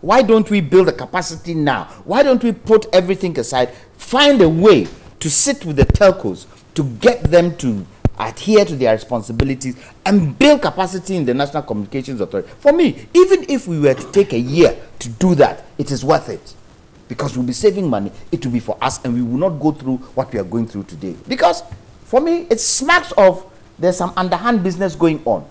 Why don't we build a capacity now? Why don't we put everything aside, find a way to sit with the telcos to get them to adhere to their responsibilities and build capacity in the National Communications Authority? For me, even if we were to take a year to do that, it is worth it. Because we'll be saving money, it will be for us, and we will not go through what we are going through today. Because for me, it smacks of there's some underhand business going on.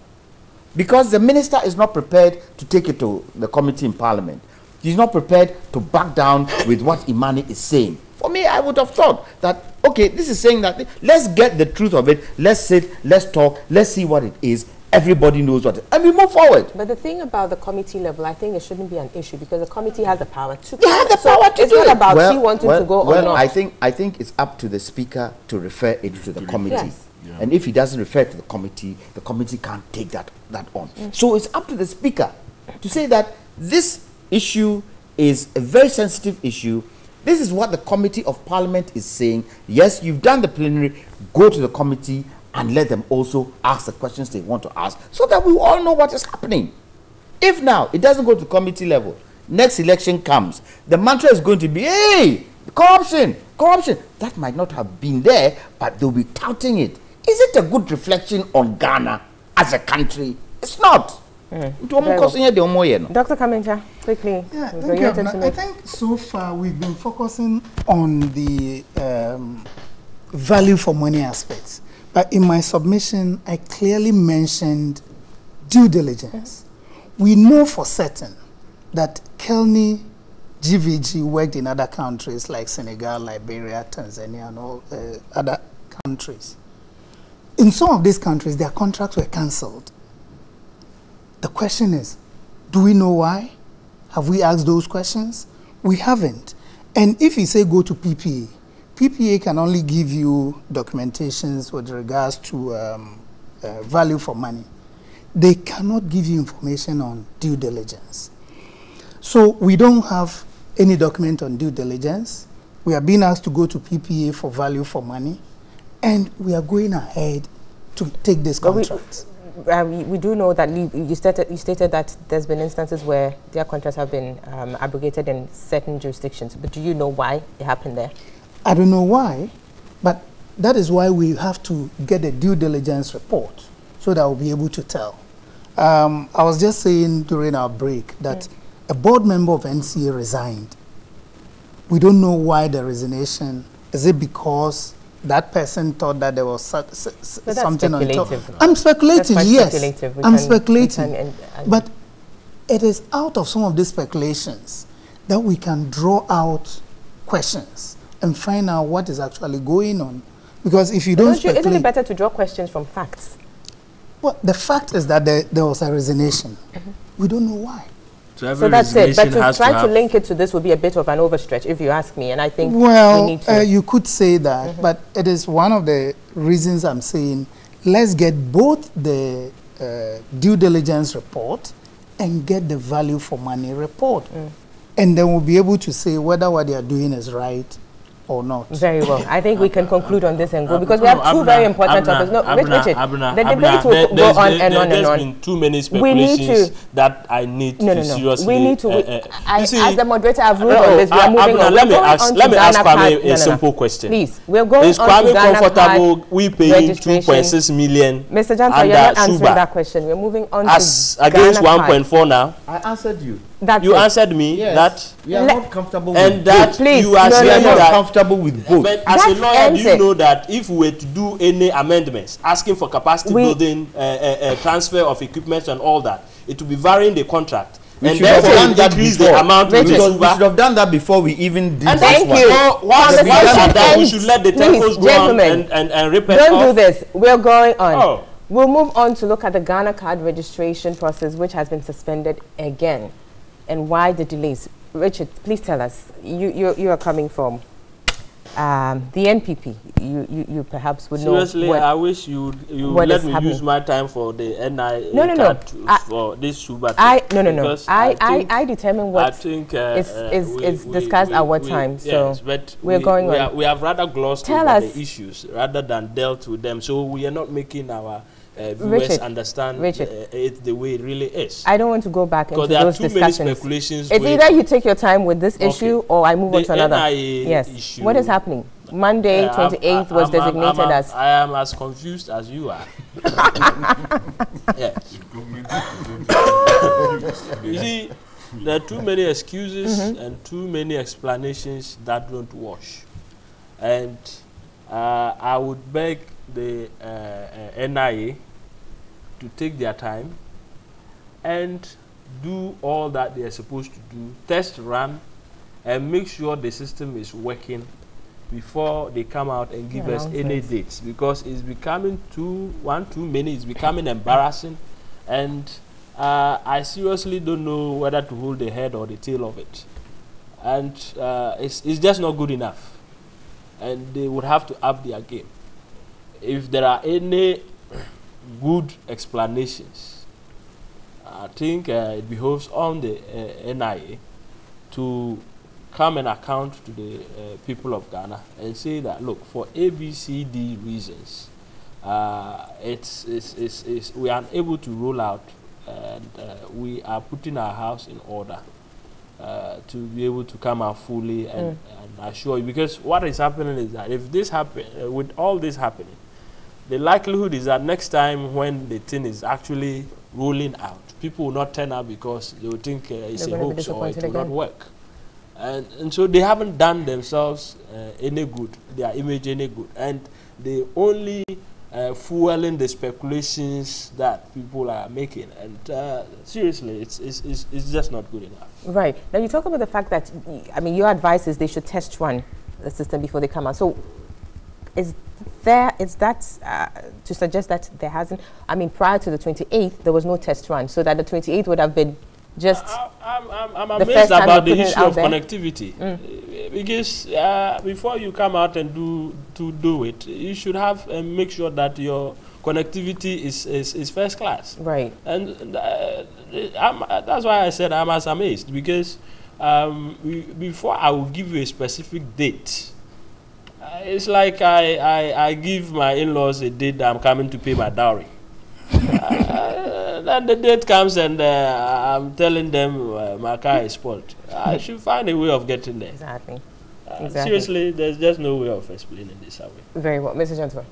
Because the minister is not prepared to take it to the committee in Parliament. He's not prepared to back down with what Imani is saying. For me, I would have thought that, okay, this is saying that, let's get the truth of it, let's sit, let's talk, let's see what it is. Everybody knows what it is, and we move forward. But the thing about the committee level, I think it shouldn't be an issue because the committee has the power to. They have the power to do it. It's not about she wanting to go or not. I think it's up to the speaker to refer it to the committee. Yes. Yeah. And if he doesn't refer to the committee can't take that on. So it's up to the speaker to say that this issue is a very sensitive issue. This is what the Committee of Parliament is saying. Yes, you've done the plenary, go to the committee and let them also ask the questions they want to ask so that we all know what is happening. If now it doesn't go to committee level, next election comes, the mantra is going to be, hey, corruption, corruption. That might not have been there, but they'll be touting it. Is it a good reflection on Ghana as a country? It's not. Dr. Kamenja, quickly. Yeah, thank you. I think so far we've been focusing on the value for money aspects. But in my submission, I clearly mentioned due diligence. We know for certain that Kelny GVG worked in other countries like Senegal, Liberia, Tanzania, and all other countries. In some of these countries, their contracts were cancelled. The question is, do we know why? Have we asked those questions? We haven't. And if you say go to PPA, PPA can only give you documentations with regards to value for money. They cannot give you information on due diligence. So we don't have any document on due diligence. We are being asked to go to PPA for value for money, and we are going ahead to take this contract. We do know that you stated that there's been instances where their contracts have been abrogated in certain jurisdictions. But do you know why it happened there? I don't know why, but that is why we have to get a due diligence report so that we'll be able to tell. I was just saying during our break that a board member of NCA resigned. We don't know why the resignation. Is it because that person thought that there was something on top? I'm speculating, yes. I'm speculating. But it is out of some of these speculations that we can draw out questions and find out what is actually going on. Because if you don't speculate... Isn't it better to draw questions from facts? Well, the fact is that there was a resignation. We don't know why. So that's it. But to try to link it to this would be a bit of an overstretch, if you ask me. And I think we need to... you could say that, but it is one of the reasons I'm saying let's get both the due diligence report and get the value for money report. And then we'll be able to say whether what they are doing is right or not. Very well. I think we can conclude on this and go because we have two very important topics. No, Richard, the debate will go on and on and on. There's been too many speculations that I need to seriously... We need to... as the moderator, I've ruled on this. We are moving on. Let me ask Kwame a simple question. Please, we're going is on to Ghana comfortable we paying 2.6 million Mr. Johnson, you're not answering that question. We're moving on as to against 1.4 now. I answered you. You answered me that we are not comfortable and with that you are saying not comfortable with both. But as a lawyer, do you know that if we were to do any amendments asking for capacity building, transfer of equipment and all that, it will be varying the contract. And therefore increase the amount we should have done that before we even did and this one. Thank you. Why we should let the telcos go on and rip it off? Don't do this. We're going on. We'll move on to look at the Ghana card registration process, which has been suspended again. And why the delays? Richard, please tell us. You are coming from the NPP. You perhaps would know. Seriously, I wish you let me use my time for the NI card for this Shuba. I determine what is discussed at what time. So but we're going on. We have rather glossed over the issues rather than dealt with them. So we are not making our viewers understand it the way it really is. I don't want to go back into those discussions. Because there are too many speculations. It's either you take your time with this issue or I move on to another. NIA issue. What is happening? Monday, 28th was designated as... I am as confused as you are. Yes. You see, there are too many excuses and too many explanations that don't wash. And I would beg the NIA to take their time and do all that they are supposed to do, test run, and make sure the system is working before they come out and give us any dates, because it's becoming too many, it's becoming embarrassing, and I seriously don't know whether to hold the head or the tail of it. And it's just not good enough, and they would have to up their game. If there are any good explanations, I think it behoves on the NIA to come and account to the people of Ghana and say that, look, for ABCD reasons, we are unable to roll out, and we are putting our house in order to be able to come out fully and assure you. Because what is happening is that if this happens, with all this happening, the likelihood is that next time when the thing is actually rolling out, people will not turn up because they will think it's a hoax or it will not work. And so they haven't done themselves any good, their image any good. And they only fueling the speculations that people are making. And seriously, it's just not good enough. Right. Now you talk about the fact that, I mean, your advice is they should test run the system before they come out. So is that to suggest that there hasn't, I mean, prior to the 28th, there was no test run, so that the 28th would have been just I'm amazed about the issue of connectivity, because before you come out and do it, you should have make sure that your connectivity is first class. Right. And that's why I said I'm as amazed, because before I will give you a specific date, it's like I give my in-laws a date that I'm coming to pay my dowry. Then the date comes and I'm telling them my car is spoiled. I should find a way of getting there. Exactly. Seriously, there's just no way of explaining this away. Very well. Mr. Gentleman.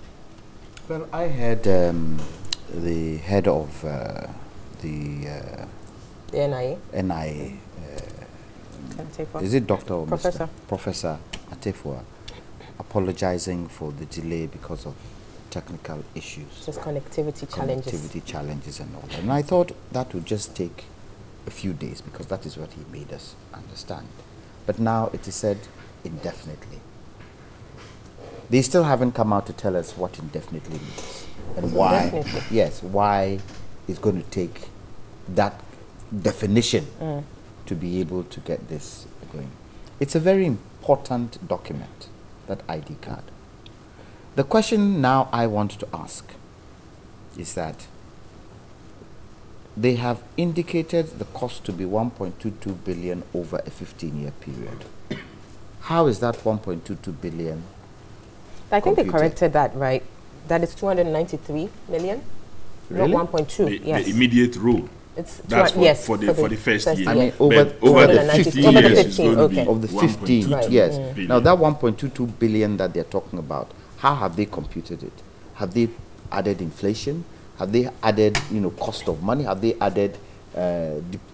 Well, I had the head of the NIA. NIA. Is it Dr. or Professor? Professor Atefua, apologizing for the delay because of technical issues. Just connectivity challenges. Connectivity challenges and all that. And I thought that would just take a few days, because that is what he made us understand. But now it is said indefinitely. They still haven't come out to tell us what indefinitely means and why. Definitely. Yes, why it's going to take that definition to be able to get this going. It's a very important document, that ID card. The question now I want to ask is that they have indicated the cost to be 1.22 billion over a 15-year period. How is that 1.22 billion? I think they corrected that, right? That is 293 million? Really? Not 1.2, yes. The immediate rule. It's that's for the first year. I mean, over the 15 over years, the 15, okay. Of the 15, right. Yes. Now that 1.22 billion that they're talking about, how have they computed it? Have they added inflation? Have they added, cost of money? Have they added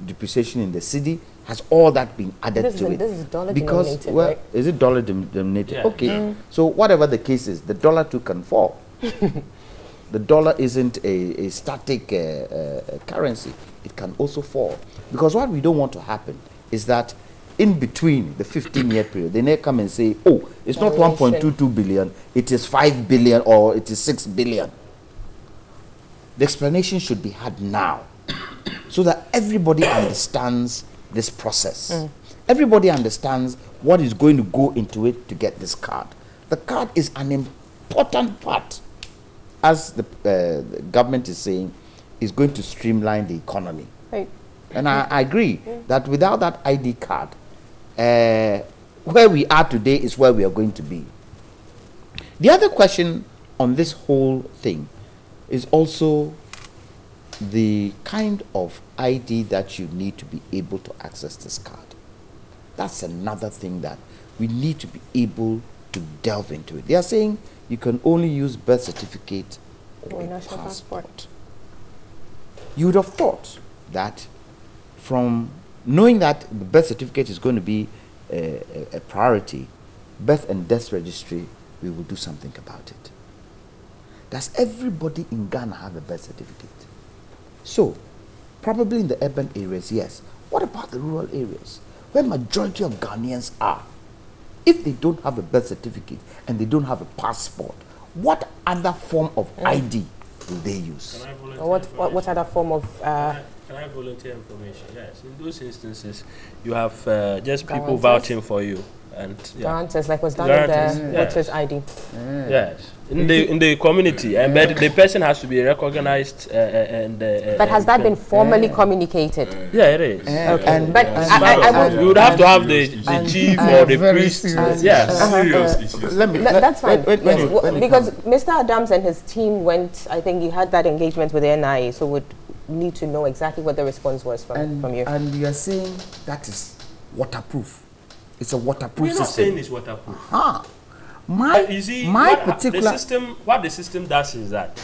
depreciation in the city? Has all that been added to it? This is dollar denominated, well, right? Is it dollar denominated? Yeah. Okay. So whatever the case is, the dollar too can fall. The dollar isn't a static currency. It can also fall. Because what we don't want to happen is that in between the 15-year period, they may come and say, oh, it's not 1.22 billion, it is 5 billion or it is 6 billion. The explanation should be had now so that everybody understands this process. Everybody understands what is going to go into it to get this card. The card is an important part, as the government is saying, is going to streamline the economy. Right. And I agree that without that ID card, where we are today is where we are going to be. The other question on this whole thing is also the kind of ID that you need to be able to access this card. That's another thing that we need to be able to delve into it. They are saying you can only use birth certificate or national passport. You would have thought that from knowing that the birth certificate is going to be a priority, birth and death registry, we will do something about it. Does everybody in Ghana have a birth certificate? So, probably in the urban areas, yes. What about the rural areas, where majority of Ghanaians are? If they don't have a birth certificate and they don't have a passport, what other form of ID will they use? What other form of... Can I volunteer information? Yes. In those instances, you have just people vouching for you. And guarantors, like what's done with the voters' ID. Yes, in the community, but the person has to be recognized but has that been formally communicated? Yeah, it is. Okay, but I you would have to have the chief or the priest. That's fine. Because Mr. Adams and his team went. I think he had that engagement with the NIA, so would need to know exactly what the response was from you. And you are saying that is waterproof. It's a waterproof system. We're not saying it's waterproof. You see, what the system does is that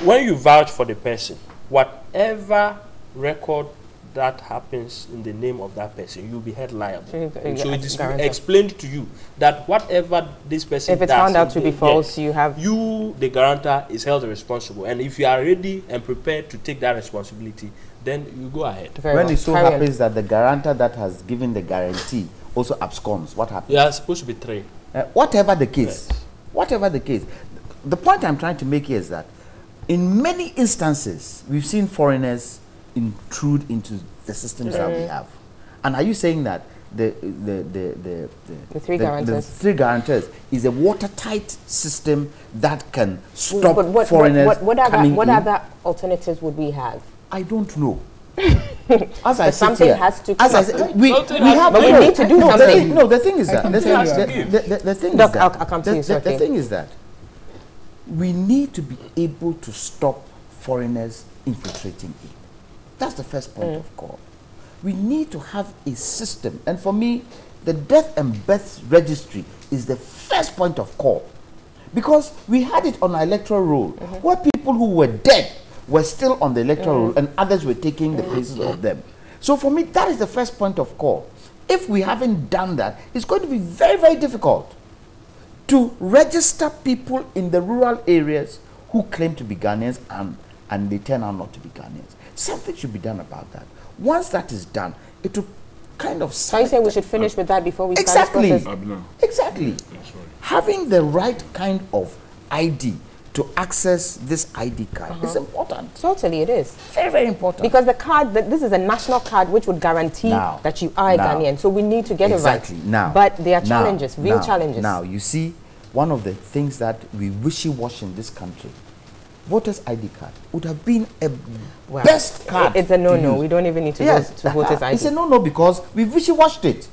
when you vouch for the person, whatever record that happens in the name of that person, you'll be held liable. So it is explained to you that whatever this person does, if it's found out to be false, the guarantor, is held responsible. And if you are ready and prepared to take that responsibility, then you go ahead. When it so happens that the guarantor that has given the guarantee also absconds, what happens? Yeah, it's supposed to be 3. Whatever the case, whatever the case, the point I'm trying to make here is that in many instances, we've seen foreigners intrude into the systems that we have. And are you saying that the three guarantors is a watertight system that can stop foreigners coming in? What other alternatives would we have? I don't know. As I something here, has to as I said, we need to do something. The thing is that the thing is that we need to be able to stop foreigners infiltrating in. That's the first point of call. We need to have a system, and for me, the death and birth registry is the first point of call, because we had it on our electoral roll where people who were dead were still on the electoral roll and others were taking the places of them. So for me, that is the first point of call. If we haven't done that, it's going to be very, very difficult to register people in the rural areas who claim to be Ghanaians and they turn out not to be Ghanaians. Something should be done about that. Once that is done, it will kind of... So you say we should finish with that before we start this process? Exactly. Having the right kind of ID to access this ID card is important. Totally, it is. Very, very important. Because the card, this is a national card which would guarantee that you are a Ghanaian. So we need to get it right. But there are challenges, real challenges. Now, you see, one of the things that we wishy-wash in this country, voters' ID card would have been a best card. It's a no-no. We don't even need to go to voters' ID. It's a no-no because we've wishy-washed it.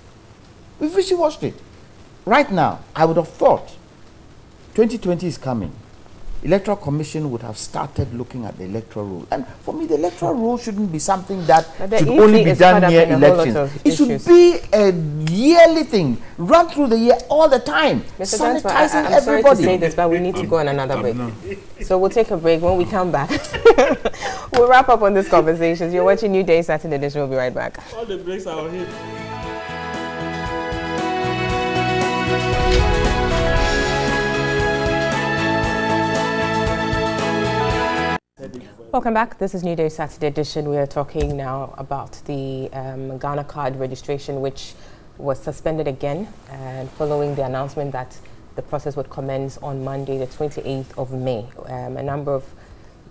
We've wishy-washed it. Right now, I would have thought 2020 is coming. Electoral Commission would have started looking at the electoral roll. And for me, the electoral roll shouldn't be something that should only be done near elections. It should be a yearly thing, run through the year all the time, sanitizing everybody. I'm sorry to say this, but we need to go on another break. So we'll take a break. When we come back, we'll wrap up on this conversation. You're watching Newday Saturday Edition. We'll be right back. All the breaks are here. Welcome back. This is Newday Saturday Edition. We are talking now about the Ghana card registration, which was suspended again, and following the announcement that the process would commence on Monday, the 28th of May. A number of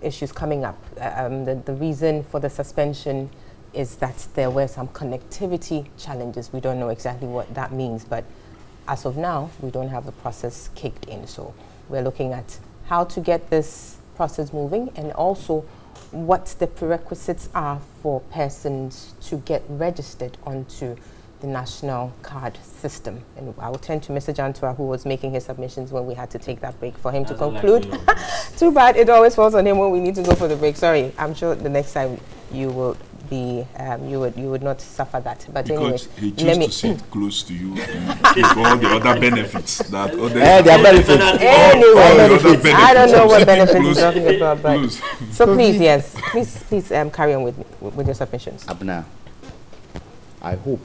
issues coming up. The reason for the suspension is that there were some connectivity challenges. We don't know exactly what that means, but as of now, we don't have the process kicked in. So we're looking at how to get this process moving, and also what the prerequisites are for persons to get registered onto the national card system. And I will turn to Mr. Jantua, who was making his submissions when we had to take that break, for him to conclude. Too bad it always falls on him when we need to go for the break. Sorry, I'm sure the next time you will be, you would not suffer that. But because anyway, he chose to sit close to you with all the other benefits that other there are benefits. Anyway, I don't know what benefits you're talking about, but so please, yes, please carry on with your submissions. Abner, I hope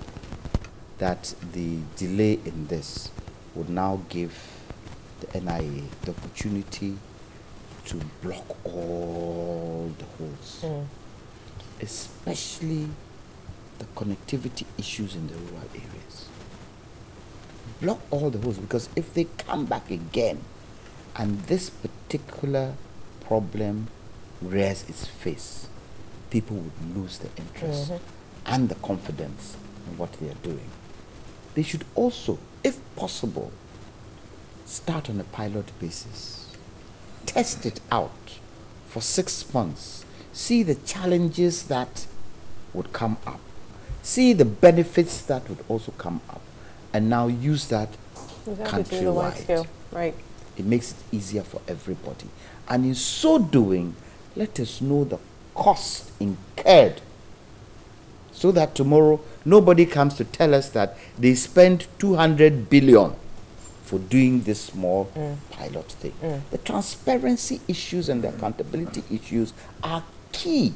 that the delay in this would now give the NIA the opportunity to block all the holes, especially the connectivity issues in the rural areas. Block all the holes, because if they come back again and this particular problem rears its face, people would lose their interest and the confidence in what they are doing. They should also, if possible, start on a pilot basis. Test it out for 6 months. See the challenges that would come up. See the benefits that would also come up. And now use that countrywide. Right. It makes it easier for everybody. And in so doing, let us know the cost incurred, so that tomorrow nobody comes to tell us that they spent 200 billion for doing this small pilot thing. The transparency issues and the accountability issues are key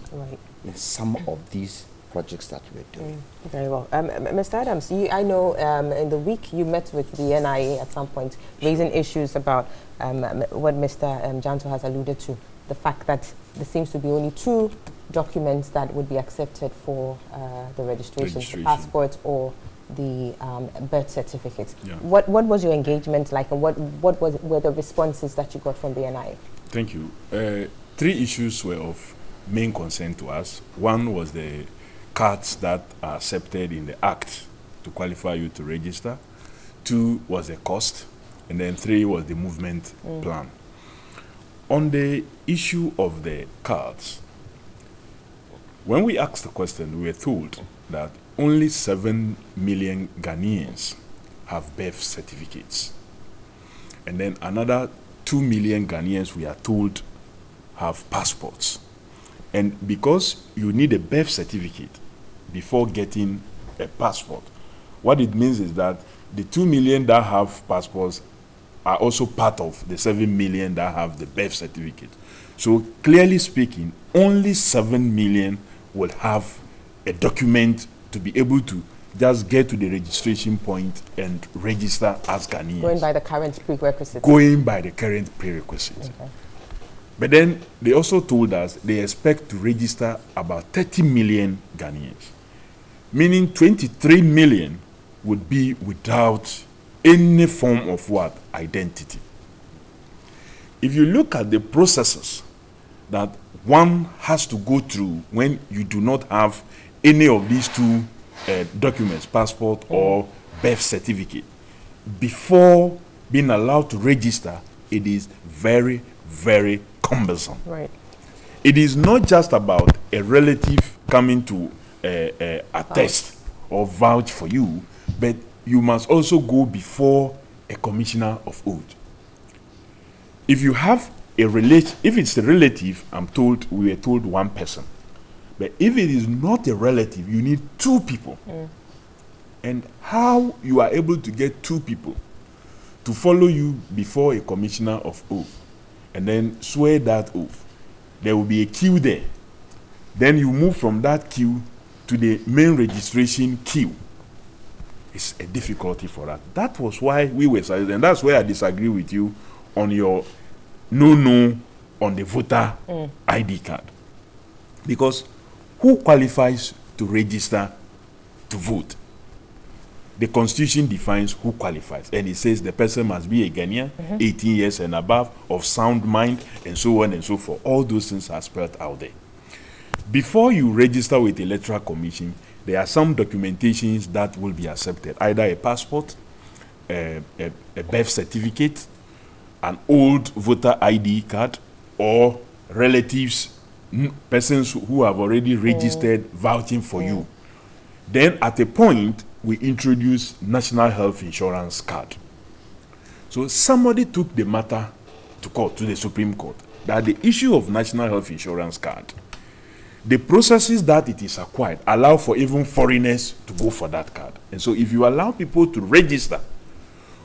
in some of these projects that we're doing. Very well. Mr. Adams, I know in the week you met with the NIA at some point, raising issues about what Mr. Janto has alluded to, the fact that there seems to be only 2 documents that would be accepted for the registration, the passport or the birth certificate. Yeah. What was your engagement like, and what were the responses that you got from the NIA? Thank you. 3 issues were of main concern to us. One was the cards that are accepted in the Act to qualify you to register. 2 was the cost, and then 3 was the movement plan. On the issue of the cards, when we asked the question, we were told that only 7 million Ghanaians have birth certificates. And then another 2 million Ghanaians, we are told, have passports. And because you need a birth certificate before getting a passport, what it means is that the 2 million that have passports are also part of the 7 million that have the birth certificate. So clearly speaking, only 7 million will have a document to be able to just get to the registration point and register as Ghanaians. Going by the current prerequisites. Going by the current prerequisites. Okay. But then they also told us they expect to register about 30 million Ghanaians, meaning 23 million would be without any form of what? Identity. If you look at the processes that one has to go through when you do not have any of these 2 documents, passport or birth certificate, before being allowed to register, it is very, very cumbersome. Right. It is not just about a relative coming to attest or vouch for you, but you must also go before a commissioner of oath. If you have a relation, if it's a relative, we were told 1 person. But if it is not a relative, you need 2 people. And how you are able to get 2 people to follow you before a commissioner of oath and then swear that oath, there will be a queue there. Then you move from that queue to the main registration queue. It's a difficulty for us. That was why we were silent, and that's where I disagree with you on your no on the voter ID card. Because who qualifies to register to vote? The Constitution defines who qualifies, and it says the person must be a Ghanaian, 18 years and above, of sound mind, and so on and so forth. All those things are spelled out there. Before you register with the Electoral Commission, there are some documentations that will be accepted, either a passport, a birth certificate, an old voter ID card, or relatives, persons who have already registered vouching for you. Then at a point, we introduced National Health Insurance Card. So somebody took the matter to court, to the Supreme Court, that the issue of National Health Insurance Card, the processes that it is acquired allow for even foreigners to go for that card. And so if you allow people to register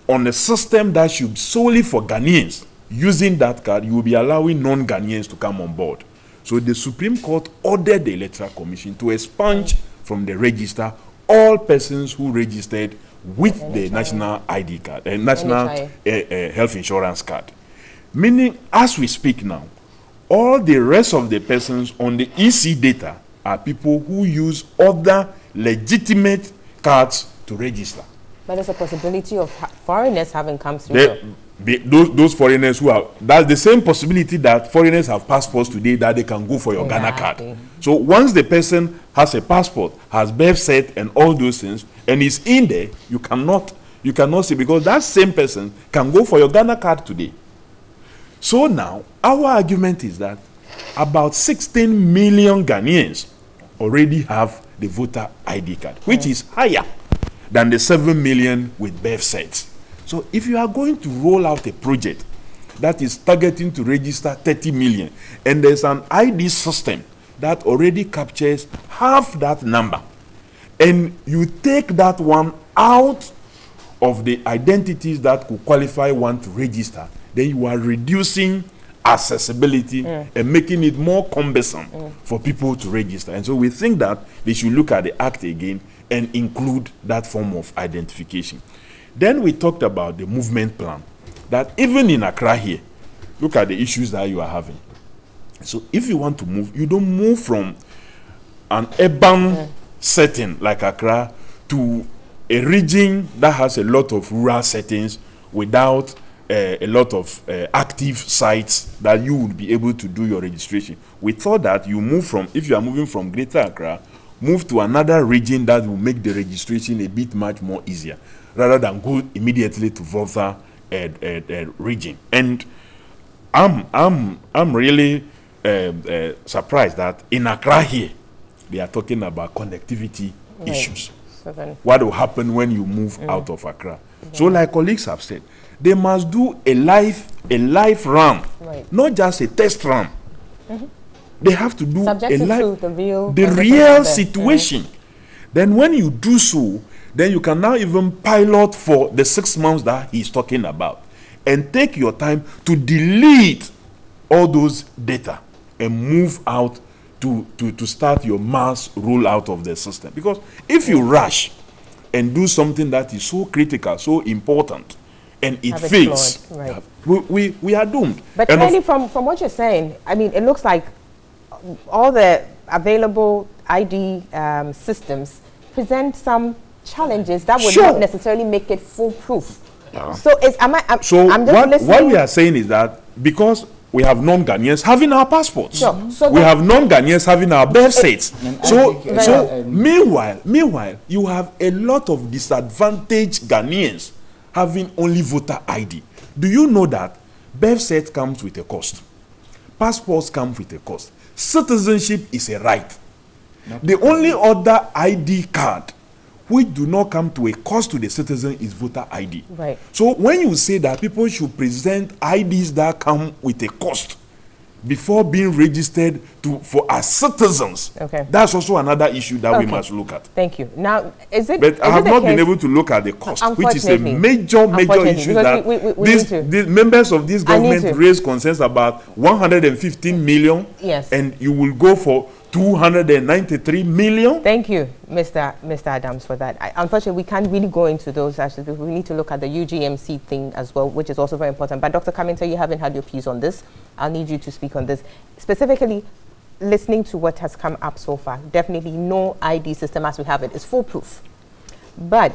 on a system that should solely for Ghanaians using that card, you will be allowing non-Ghanaians to come on board. So the Supreme Court ordered the Electoral Commission to expunge from the register all persons who registered with the national ID card, national health insurance card. Meaning, as we speak now, all the rest of the persons on the EC data are people who use other legitimate cards to register. But there's a possibility of foreigners having come through. Those foreigners who are, that's the same possibility that foreigners have passports today that they can go for your Ghana card. So once the person has a passport, has birth cert and all those things, and is in there, you cannot say, because that same person can go for your Ghana card today. So now, our argument is that about 16 million Ghanaians already have the voter ID card, which is higher than the 7 million with birth certs. So if you are going to roll out a project that is targeting to register 30 million, and there's an ID system that already captures half that number, and you take that one out of the identities that could qualify one to register, then you are reducing accessibility and making it more cumbersome for people to register. And so we think that they should look at the Act again and include that form of identification. Then we talked about the movement plan, that even in Accra here, look at the issues that you are having. So if you want to move, you don't move from an urban setting like Accra to a region that has a lot of rural settings without a lot of active sites that you will be able to do your registration. We thought that you move from, if you are moving from Greater Accra, move to another region that will make the registration a bit much more easier, rather than go immediately to Volta region. And I'm really surprised that in Accra here, they are talking about connectivity issues. So what will happen when you move out of Accra? So like colleagues have said, they must do a live run, not just a test run. They have to do the real situation. Then when you do so, then you can now even pilot for the 6 months that he's talking about, and take your time to delete all those data and move out to start your mass rollout of the system. Because if you rush and do something that is so critical, so important, and it fails, we are doomed. But clearly from what you're saying, I mean, it looks like all the available ID systems present some challenges that would not necessarily make it foolproof. So what we are saying is that because we have non-Ghanaians having our passports, so we have non-Ghanaians having our birth certs. So meanwhile, you have a lot of disadvantaged Ghanaians having only voter ID. Do you know that birth cert comes with a cost? Passports come with a cost. Citizenship is a right. The only other ID card which do not come to a cost to the citizen is voter ID. So when you say that people should present IDs that come with a cost before being registered for as citizens, that's also another issue that we must look at. Thank you. Now, But I have not been able to look at the cost, which is a major issue that these members of this government raise concerns about 115 million, and you will go for 293 million. Thank you, Mr. Adams, for that. Unfortunately, we can't really go into those actually, because we need to look at the UGMC thing as well, which is also very important. But Dr. Kaminteh, you haven't had your piece on this. I'll need you to speak on this. Specifically, listening to what has come up so far, definitely no ID system as we have it is foolproof. But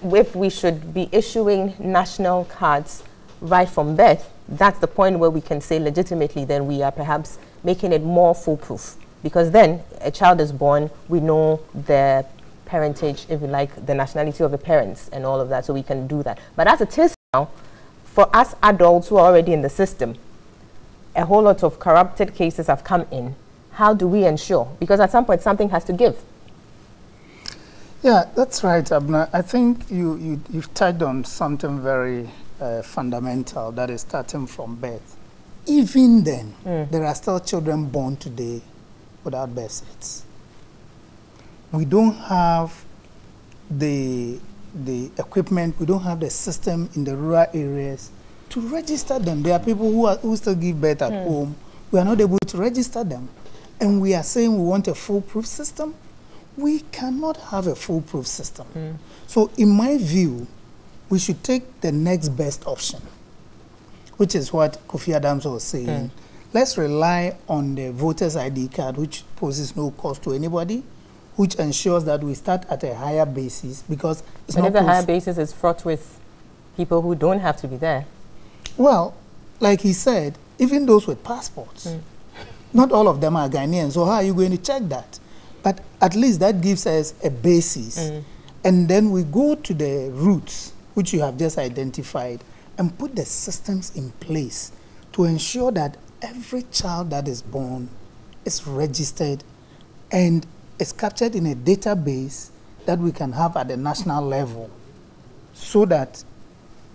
if we should be issuing national cards right from birth, that's the point where we can say legitimately then we are perhaps making it more foolproof, because then a child is born, we know the parentage, if you like, the nationality of the parents and all of that, so we can do that. But as it is now, for us adults who are already in the system, a whole lot of corrupted cases have come in. How do we ensure? Because at some point something has to give. Yeah, that's right, Abner. I think you've touched on something very fundamental, that is starting from birth. Even then, there are still children born today without birth certs. We don't have the equipment, we don't have the system in the rural areas to register them. There are people who still give birth at home. We are not able to register them. And we are saying we want a foolproof system. We cannot have a foolproof system. So in my view, we should take the next best option, which is what Kofi Adams was saying. Let's rely on the voter's ID card, which poses no cost to anybody, which ensures that we start at a higher basis, because it's not... But if the higher basis is fraught with people who don't have to be there. Well, like he said, even those with passports, not all of them are Ghanaians, so how are you going to check that? But at least that gives us a basis. And then we go to the roots, which you have just identified, and put the systems in place to ensure that every child that is born is registered and is captured in a database that we can have at the national level, so that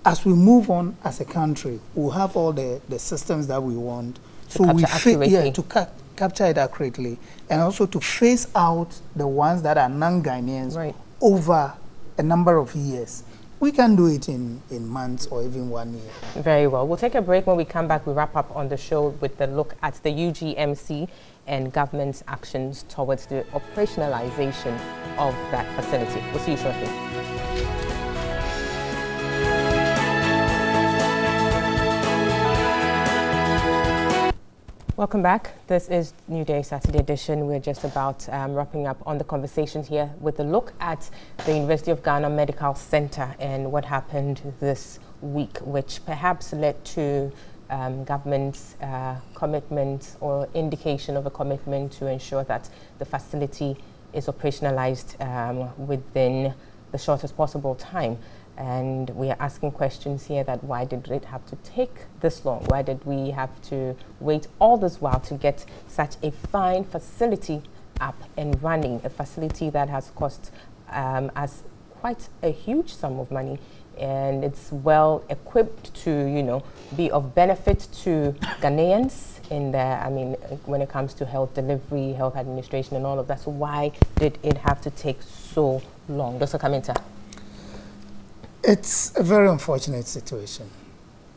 as we move on as a country, we'll have all the systems that we want. So we capture it accurately, and also to phase out the ones that are non-Ghanaians over a number of years. We can do it in months or even 1 year. Very well. We'll take a break. When we come back, we wrap up on the show with the look at the UGMC and government's actions towards the operationalization of that facility. We'll see you shortly. Welcome back. This is Newday Saturday edition. We're just about wrapping up on the conversations here with a look at the University of Ghana Medical Center and what happened this week, which perhaps led to government's commitment or indication of a commitment to ensure that the facility is operationalized within the shortest possible time. And we are asking questions here that why did it have to take this long? Why did we have to wait all this while to get such a fine facility up and running? A facility that has cost us quite a huge sum of money, and it's well equipped to, you know, be of benefit to Ghanaians in there. I mean, when it comes to health delivery, health administration and all of that. So why did it have to take so long? Dr. Kaminta. It's a very unfortunate situation.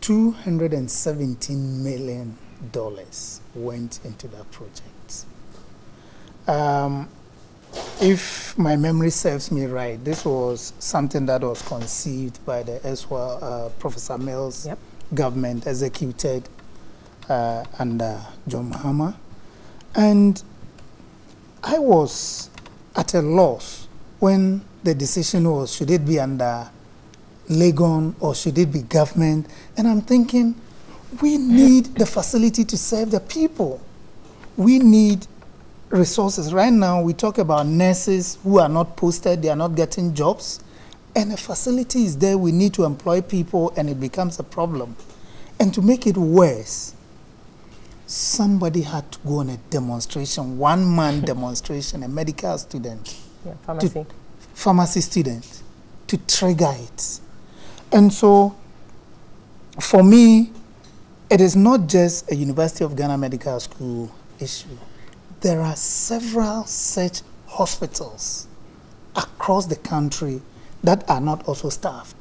$217 million went into that project. If my memory serves me right, this was something that was conceived by the Professor Mills government, executed under John Mahama. And I was at a loss when the decision was, should it be under Legon or should it be government? And I'm thinking, we need the facility to serve the people. We need resources. Right now, we talk about nurses who are not posted, they are not getting jobs, and a facility is there, we need to employ people, and it becomes a problem. And to make it worse, somebody had to go on a demonstration, one-man demonstration, a medical student, pharmacy student, to trigger it. And so, for me, it is not just a University of Ghana Medical School issue. There are several such hospitals across the country that are not also staffed.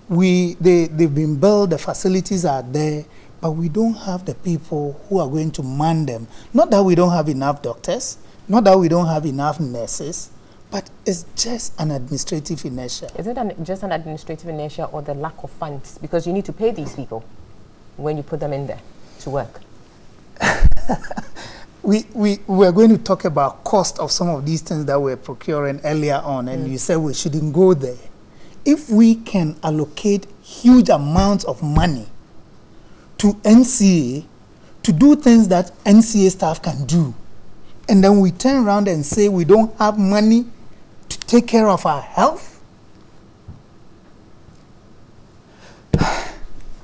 They've been built, the facilities are there, but we don't have the people who are going to man them. Not that we don't have enough doctors, not that we don't have enough nurses, but it's just an administrative inertia. Is it just an administrative inertia or the lack of funds? Because you need to pay these people when you put them in there to work. We're going to talk about cost of some of these things that we're procuring earlier on, and you said we shouldn't go there. If we can allocate huge amounts of money to NCA to do things that NCA staff can do, and then we turn around and say we don't have money to take care of our health,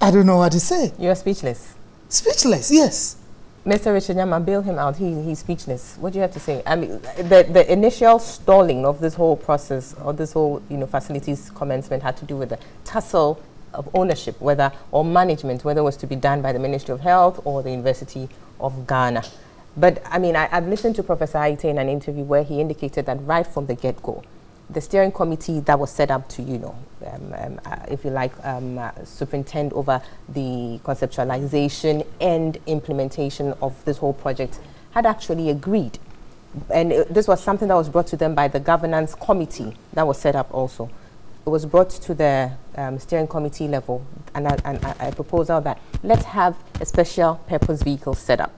I don't know what to say. You're speechless. Speechless, yes. Mr. Richard Nyama, bail him out. He's speechless. What do you have to say? I mean, the initial stalling of this whole process, or this whole, facilities commencement, had to do with the tussle of ownership, or management, whether it was to be done by the Ministry of Health or the University of Ghana. But I mean, I've listened to Professor Aite in an interview where he indicated that right from the get-go, the steering committee that was set up to, if you like, superintend over the conceptualization and implementation of this whole project had actually agreed. And this was something that was brought to them by the governance committee that was set up also. It was brought to the steering committee level, and a proposal that let's have a special purpose vehicle set up,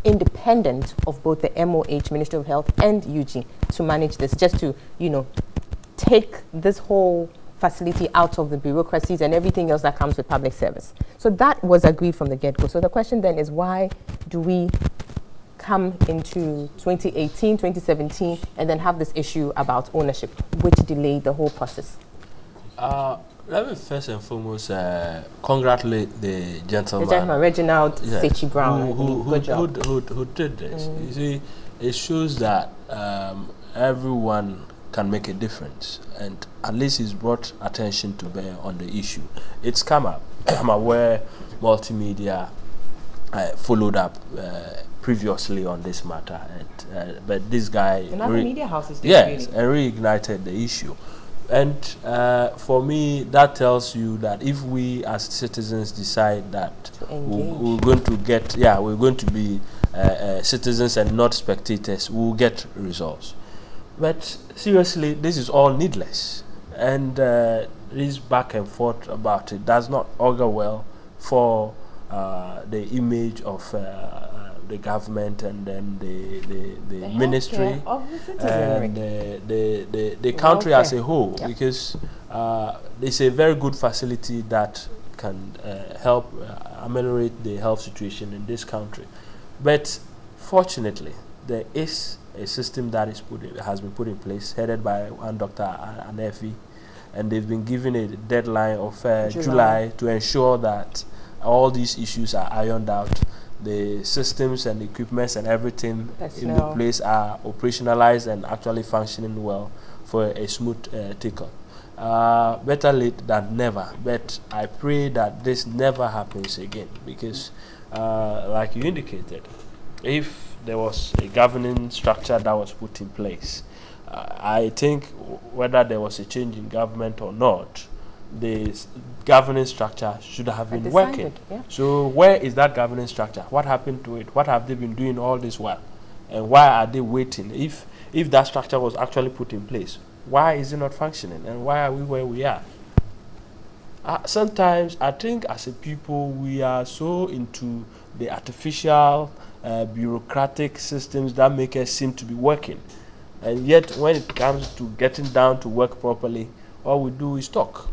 independent of both the MOH, Ministry of Health, and UG, to manage this, just to, take this whole facility out of the bureaucracies and everything else that comes with public service. So that was agreed from the get-go. So the question then is, why do we come into 2018, 2017, and then have this issue about ownership, which delayed the whole process? Let me first and foremost congratulate the gentleman. The gentleman, Reginald yes, Sechi Brown. Who did this. You see, it shows that everyone can make a difference, and at least he's brought attention to bear on the issue. It's come up. I'm aware multimedia followed up previously on this matter, and but this guy, another media houses, yes, and reignited the issue. And for me, that tells you that if we as citizens decide that we're going to get, we're going to be citizens and not spectators, we'll get results. But seriously, this is all needless. And this back and forth about it does not augur well for the image of the government, and then the ministry and the country as a whole, because it's a very good facility that can help ameliorate the health situation in this country. But fortunately, there is a system that has been put in place, headed by one Dr. Anefi, and they've been given a deadline of July to ensure that all these issues are ironed out. The systems and equipments and everything in the place are operationalized and actually functioning well for a smooth take-on. Better late than never, but I pray that this never happens again, because like you indicated, if there was a governing structure that was put in place, I think whether there was a change in government or not, the governing structure should have been working. So where is that governing structure? What happened to it? What have they been doing all this while? And why are they waiting? If that structure was actually put in place, why is it not functioning? And why are we where we are? Sometimes I think as a people we are so into the artificial bureaucratic systems that make us seem to be working. And yet when it comes to getting down to work properly, all we do is talk.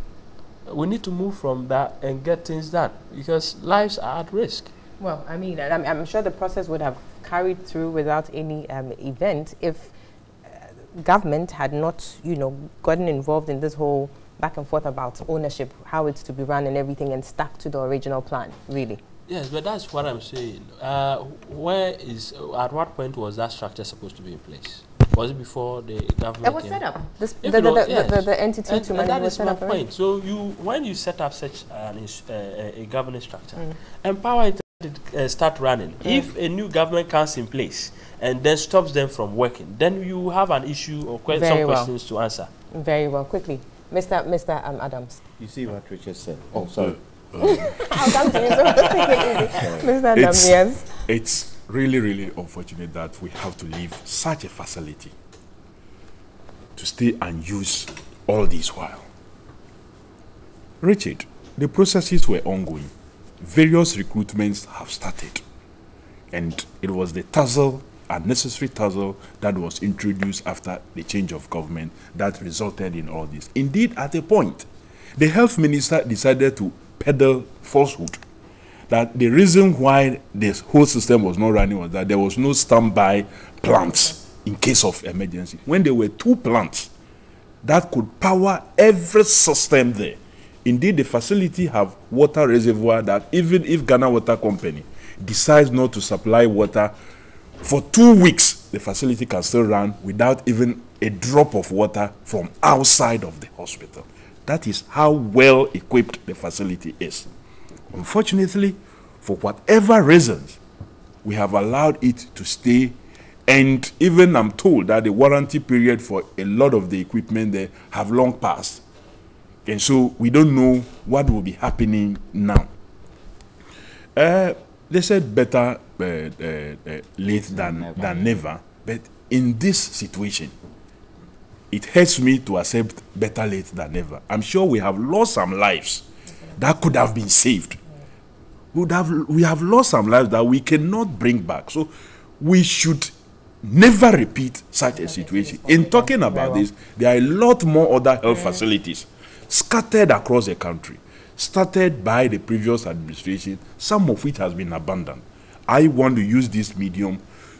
We need to move from that and get things done, because lives are at risk. Well, I mean, I'm sure the process would have carried through without any event if government had not, gotten involved in this whole back and forth about ownership, how it's to be run and everything, and stuck to the original plan, really. Yes, but that's what I'm saying. At what point was that structure supposed to be in place? Was it before the government? It was set up. The entity to manage was set up already. So when you set up such a governance structure, empower it to start running. If a new government comes in place and then stops them from working, then you have an issue or some questions to answer. Very well. Quickly, Mr. Adams. You see what Richard said? Oh, sorry. I'll come to you. Mr. Adams, yes. It's really, really unfortunate that we have to leave such a facility to stay unused all this while. Richard, the processes were ongoing. Various recruitments have started. And it was the unnecessary tussle that was introduced after the change of government that resulted in all this. Indeed, at a point, the health minister decided to peddle falsehood, that the reason why this whole system was not running was that there was no standby plants in case of emergency. When there were 2 plants that could power every system there. Indeed, the facility have water reservoir that even if Ghana Water Company decides not to supply water, for 2 weeks, the facility can still run without even a drop of water from outside of the hospital. That is how well equipped the facility is. Unfortunately, for whatever reasons, we have allowed it to stay, and even I'm told that the warranty period for a lot of the equipment there have long passed. And so we don't know what will be happening now. They said better late than never, but in this situation, it hurts me to accept better late than never. I'm sure we have lost some lives that could have been saved. We have lost some lives that we cannot bring back. So we should never repeat such a situation. In talking about this, there are a lot more other health facilities scattered across the country, started by the previous administration, some of which has been abandoned. I want to use this medium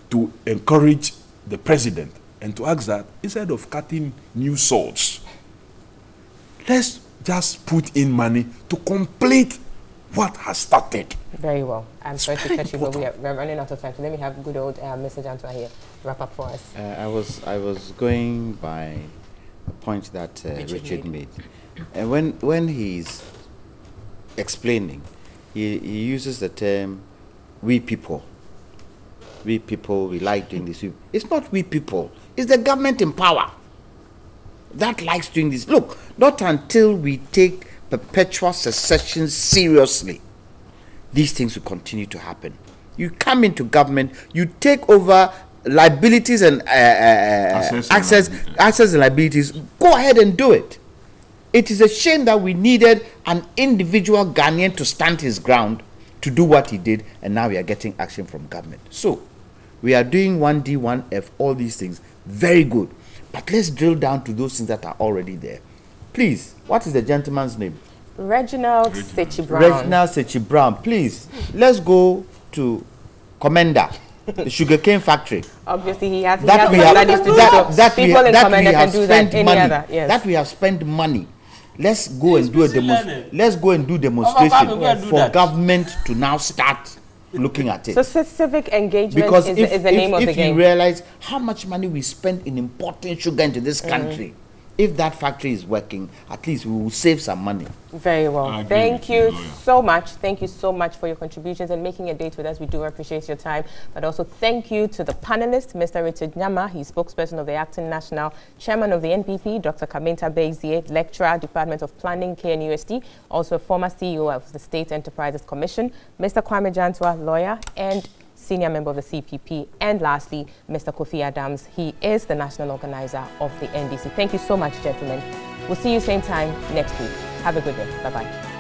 to encourage the president and to ask that instead of cutting new swords, let's just put in money to complete what has started. Very well. I'm sorry to cut you, but we're running out of time. So let me have good old Mr. Jantua here wrap up for us. I was going by a point that Richard made. And when he's explaining, he uses the term we people. We people, we like doing this. It's not we people. It's the government in power that likes doing this. Look, not until we take perpetual secession seriously, these things will continue to happen. You come into government, you take over liabilities and access and liabilities. Go ahead and do it. It is a shame that we needed an individual Ghanaian to stand his ground to do what he did, and now we are getting action from government. So we are doing 1D, 1F, all these things. Very good. But let's drill down to those things that are already there. Please, what is the gentleman's name? Reginald Sechi Brown. Reginald Sechi Brown. Please, let's go to Commander, the sugarcane factory. Obviously, he has studies to do so. People in Commander can do that. Any other? Yes. That we have spent money. Let's go and do a demonstration for government to now start looking at it. So civic engagement is the name of the game. If you realize how much money we spend in importing sugar into this country, if that factory is working, at least we will save some money. Very well. Thank you so much. Thank you so much for your contributions and making a date with us. We do appreciate your time. But also thank you to the panelists, Mr. Richard Nyama, he's spokesperson of the Acting National, Chairman of the NPP, Dr. Kamenta Bezie, Lecturer, Department of Planning, KNUST, also a former CEO of the State Enterprises Commission, Mr. Kwame Jantua, lawyer, and senior member of the CPP, and lastly, Mr. Kofi Adams. He is the national organizer of the NDC. Thank you so much, gentlemen. We'll see you same time next week. Have a good day. Bye-bye.